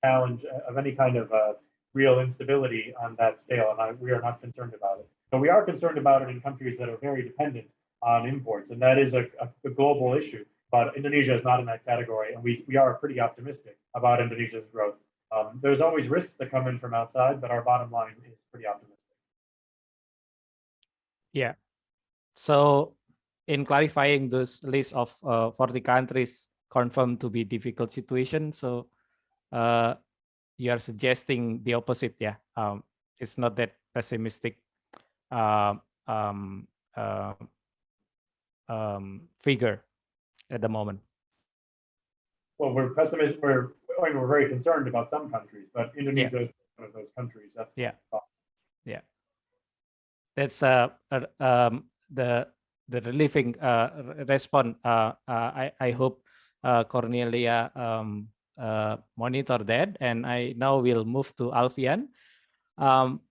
challenge, of any kind of real instability on that scale, and we are not concerned about it. So we are concerned about it in countries that are very dependent on imports, and that is a global issue. But Indonesia is not in that category, and we are pretty optimistic about Indonesia's growth. There's always risks that come in from outside, but our bottom line is pretty optimistic. Yeah. So in clarifying this list of 40 countries confirmed to be difficult situation, so you are suggesting the opposite, yeah? It's not that pessimistic figure at the moment. Well, we're pessimistic. We're very concerned about some countries, but Indonesia is one of those countries. That's yeah. Yeah. That's the relieving response. I hope Cornelia monitor that, and I now will move to Alfian.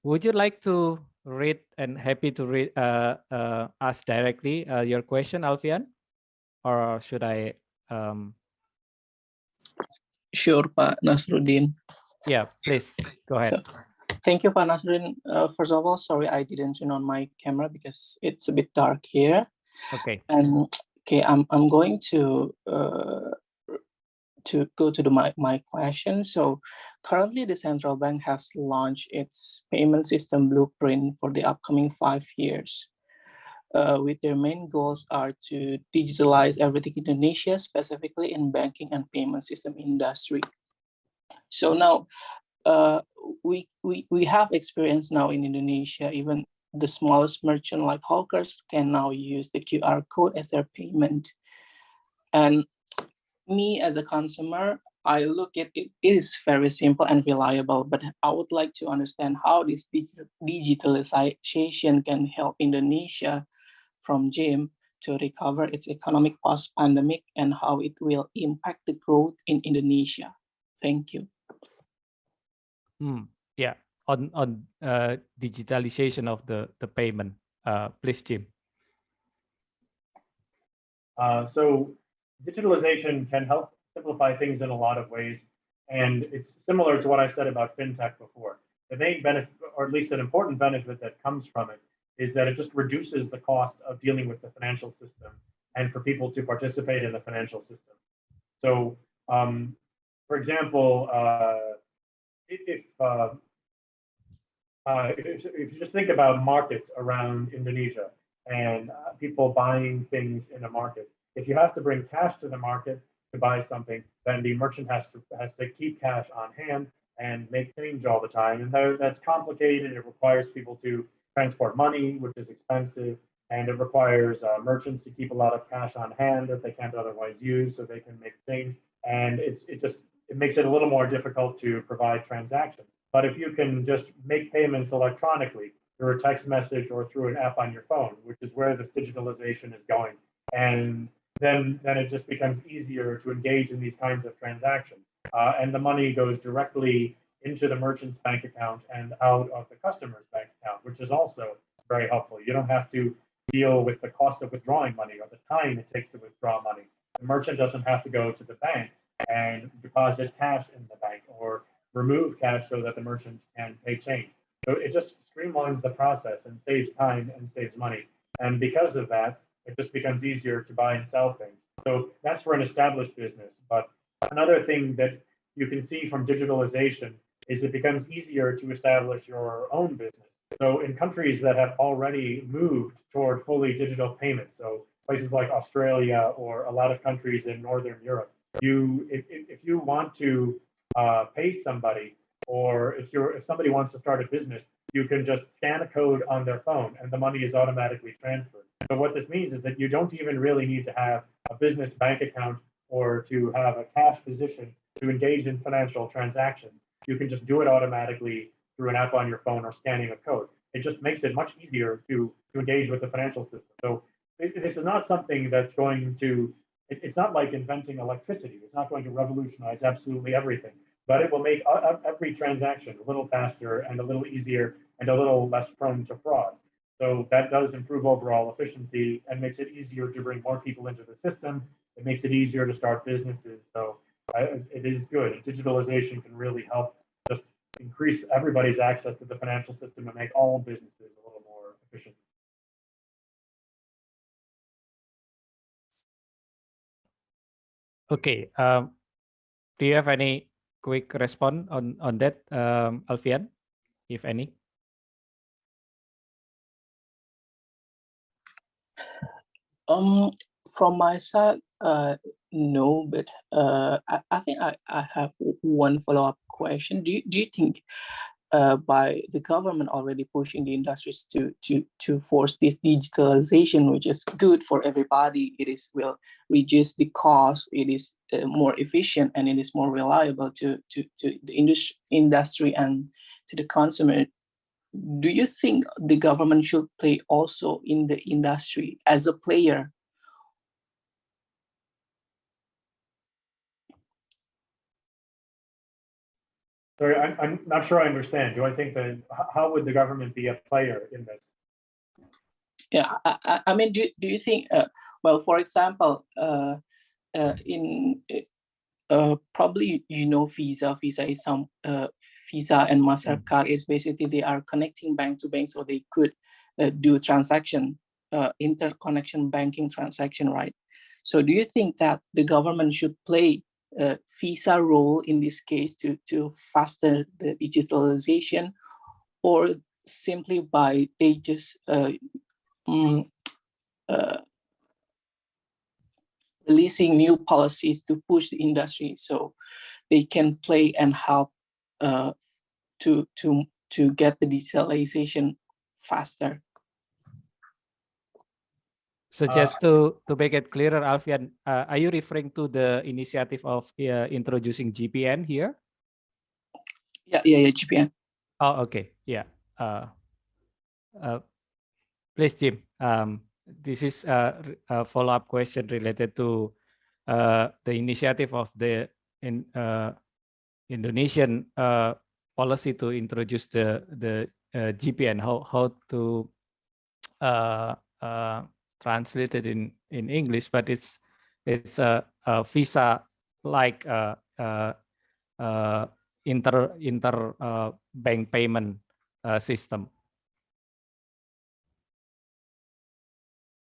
Would you like to read, and happy to read ask directly your question, Alfian, or should I? Sure, Pak Nasrudin. Yeah, please go ahead. Thank you, Pak Nasrudin. First of all, sorry I didn't turn on my camera because it's a bit dark here. Okay. And okay, I'm going to go to my question. So currently the central bank has launched its payment system blueprint for the upcoming 5 years. With their main goals are to digitalize everything in Indonesia, specifically in banking and payment system industry. So now we have experience now in Indonesia, even the smallest merchant like hawkers can now use the QR code as their payment. And me as a consumer, I look at it, it is very simple and reliable, but I would like to understand how this digitalization can help Indonesia from Jim to recover its economic post-pandemic and how it will impact the growth in Indonesia. Thank you. Yeah, on digitalization of the payment, please, Jim. So digitalization can help simplify things in a lot of ways, and it's similar to what I said about fintech before. The main benefit, or at least an important benefit that comes from it, is that it just reduces the cost of dealing with the financial system and for people to participate in the financial system. So, for example, if you just think about markets around Indonesia and people buying things in a market, if you have to bring cash to the market to buy something, then the merchant has to keep cash on hand and make change all the time, and that's complicated. It requires people to transport money, which is expensive, and it requires merchants to keep a lot of cash on hand that they can't otherwise use, so they can make change. And it makes it a little more difficult to provide transactions. But if you can just make payments electronically through a text message or through an app on your phone, which is where this digitalization is going, and then it just becomes easier to engage in these kinds of transactions. And the money goes directly into the merchant's bank account and out of the customer's bank account, which is also very helpful. You don't have to deal with the cost of withdrawing money or the time it takes to withdraw money. The merchant doesn't have to go to the bank and deposit cash in the bank or remove cash so that the merchant can pay change. So it just streamlines the process and saves time and saves money. And because of that, it just becomes easier to buy and sell things. So that's for an established business. But another thing that you can see from digitalization is it becomes easier to establish your own business. So in countries that have already moved toward fully digital payments, so places like Australia or a lot of countries in Northern Europe, if you want to pay somebody, or if somebody wants to start a business, you can just scan a code on their phone and the money is automatically transferred. So what this means is that you don't even really need to have a business bank account or to have a cash position to engage in financial transactions. You can just do it automatically through an app on your phone or scanning a code. It just makes it much easier to engage with the financial system. So this is not something that's going to, it's not like inventing electricity. It's not going to revolutionize absolutely everything, but it will make every transaction a little faster and a little easier and a little less prone to fraud. So that does improve overall efficiency and makes it easier to bring more people into the system. It makes it easier to start businesses. So it is good. Digitalization can really help just increase everybody's access to the financial system and make all businesses a little more efficient. Okay. Do you have any quick response on that, Alfian, if any? From my side, no, but I think I have one follow-up question. Do you think by the government already pushing the industries to force this digitalization, which is good for everybody, will reduce the cost, it is more efficient, and it is more reliable to the industry and to the consumer? Do you think the government should play also in the industry as a player? Sorry, I'm not sure I understand. Do I think that, how would the government be a player in this? Yeah, I mean, do you think, well, for example, probably Visa is some Visa and MasterCard is basically they are connecting bank to bank, so they could do transaction, interconnection banking transaction, right? So do you think that the government should play a Visa role in this case to faster the digitalization, or simply by they just releasing new policies to push the industry so they can play and help to get the digitalization faster. So just to make it clearer, Alfian, are you referring to the initiative of introducing GPN here? Yeah, GPN. Oh, okay, yeah. Please, Jim. This is a follow-up question related to the initiative of the Indonesian policy to introduce the GPN. How to translate it in English, but it's a visa like inter bank payment system.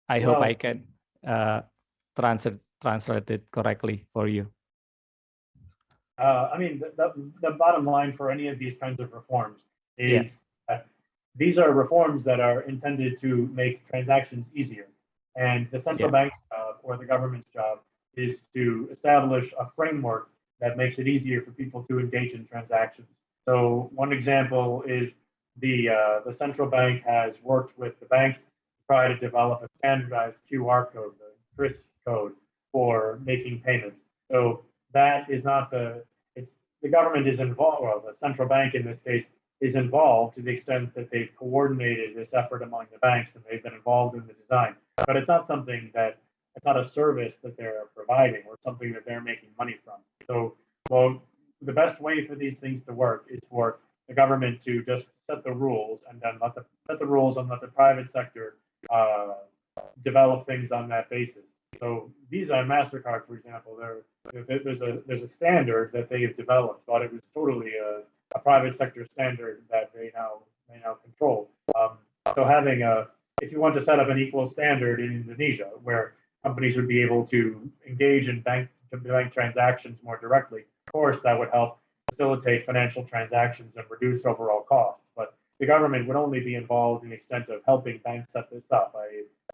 I hope I can translate it correctly for you. I mean, the bottom line for any of these kinds of reforms is these are reforms that are intended to make transactions easier. And the central bank's job or the government's job is to establish a framework that makes it easier for people to engage in transactions. So one example is the central bank has worked with the banks to try to develop a standardized QR code, the CRIS code, for making payments. So that is not the government is involved, well, the central bank in this case is involved to the extent that they've coordinated this effort among the banks and they've been involved in the design. But it's not something that, it's not a service that they're providing or something that they're making money from. So, well, the best way for these things to work is for the government to just set the rules and then set the rules and let the private sector develop things on that basis. So Visa and MasterCard, for example, there's a standard that they have developed, but it was totally a private sector standard that they now control. So having if you want to set up an equal standard in Indonesia, where companies would be able to engage in bank transactions more directly, of course, that would help facilitate financial transactions and reduce overall costs. But the government would only be involved in the extent of helping banks set this up.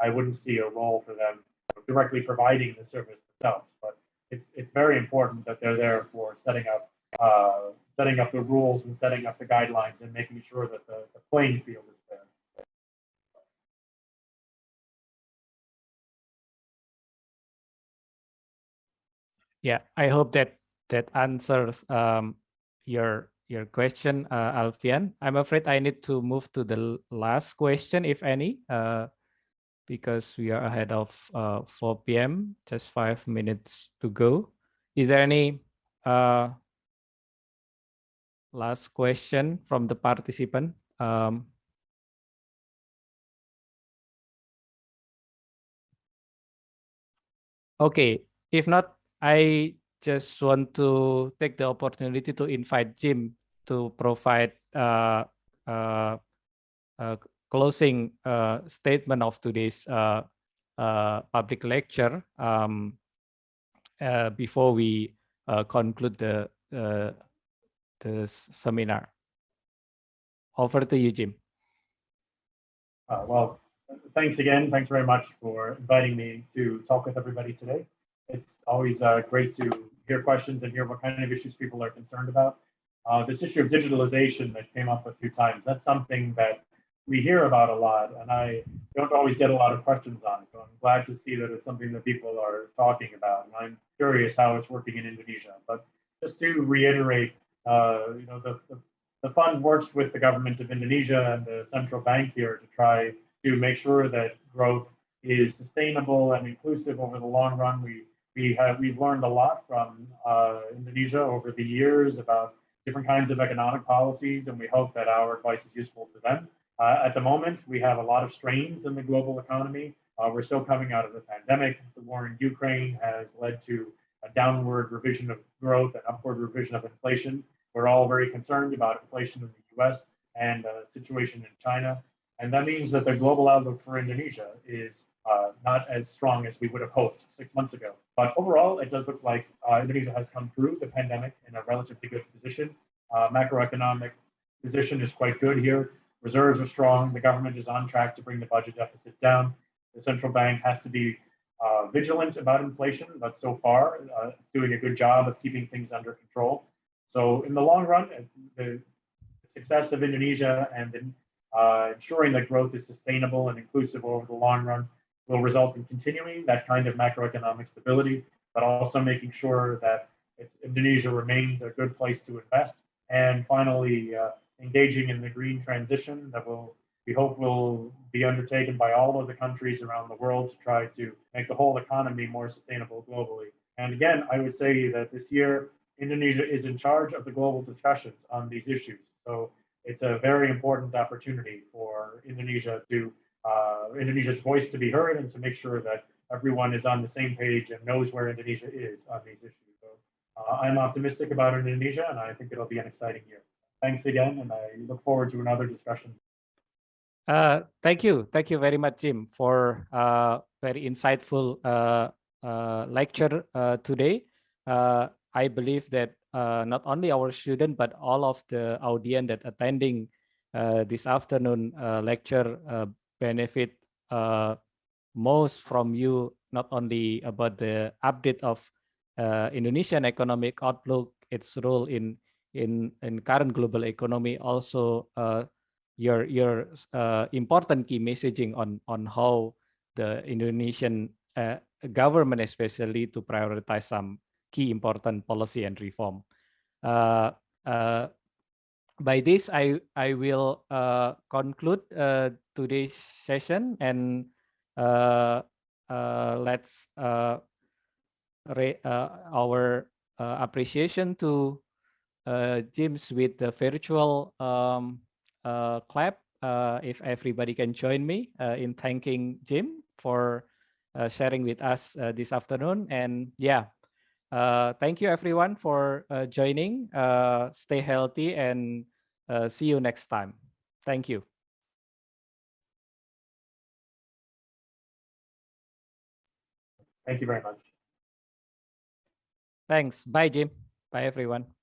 I wouldn't see a role for them directly providing the service themselves, but it's very important that they're there for setting up the rules and setting up the guidelines and making sure that the playing field is there. Yeah, I hope that answers your question, Alfian. I'm afraid I need to move to the last question, if any, because we are ahead of 4 p.m., just 5 minutes to go. Is there any last question from the participant? Okay, if not, I just want to take the opportunity to invite Jim to provide closing statement of today's public lecture before we conclude the seminar. Over to you, Jim. Well, thanks again. Thanks very much for inviting me to talk with everybody today. It's always great to hear questions and hear what kind of issues people are concerned about. This issue of digitalization that came up a few times, that's something that we hear about a lot, and I don't always get a lot of questions on it. So I'm glad to see that it's something that people are talking about, and I'm curious how it's working in Indonesia. But just to reiterate, the fund works with the government of Indonesia and the central bank here to try to make sure that growth is sustainable and inclusive over the long run. We've learned a lot from Indonesia over the years about different kinds of economic policies, and we hope that our advice is useful to them. At the moment, we have a lot of strains in the global economy. We're still coming out of the pandemic. The war in Ukraine has led to a downward revision of growth and upward revision of inflation. We're all very concerned about inflation in the US and the situation in China. And that means that the global outlook for Indonesia is not as strong as we would have hoped 6 months ago. But overall, it does look like Indonesia has come through the pandemic in a relatively good position. Macroeconomic position is quite good here. Reserves are strong. The government is on track to bring the budget deficit down. The central bank has to be vigilant about inflation, but so far it's doing a good job of keeping things under control. So in the long run, the success of Indonesia and Ensuring that growth is sustainable and inclusive over the long run will result in continuing that kind of macroeconomic stability, but also making sure that Indonesia remains a good place to invest. And finally, engaging in the green transition that we hope will be undertaken by all of the countries around the world to try to make the whole economy more sustainable globally. And again, I would say that this year, Indonesia is in charge of the global discussions on these issues. So it's a very important opportunity for Indonesia to Indonesia's voice to be heard and to make sure that everyone is on the same page and knows where Indonesia is on these issues. So I'm optimistic about Indonesia, and I think it'll be an exciting year. Thanks again, and I look forward to another discussion. Thank you very much, Jim, for very insightful lecture today. I believe that not only our student but all of the audience that attending this afternoon lecture benefit most from you, not only about the update of Indonesian economic outlook, its role in current global economy, also your important key messaging on how the Indonesian government especially to prioritize some key important policy and reform. By this, I will conclude today's session, and let's our appreciation to James with the virtual clap. If everybody can join me in thanking Jim for sharing with us this afternoon. And yeah, thank you everyone for joining. Stay healthy and see you next time. Thank you. Thank you very much. Thanks. Bye, Jim. Bye, everyone.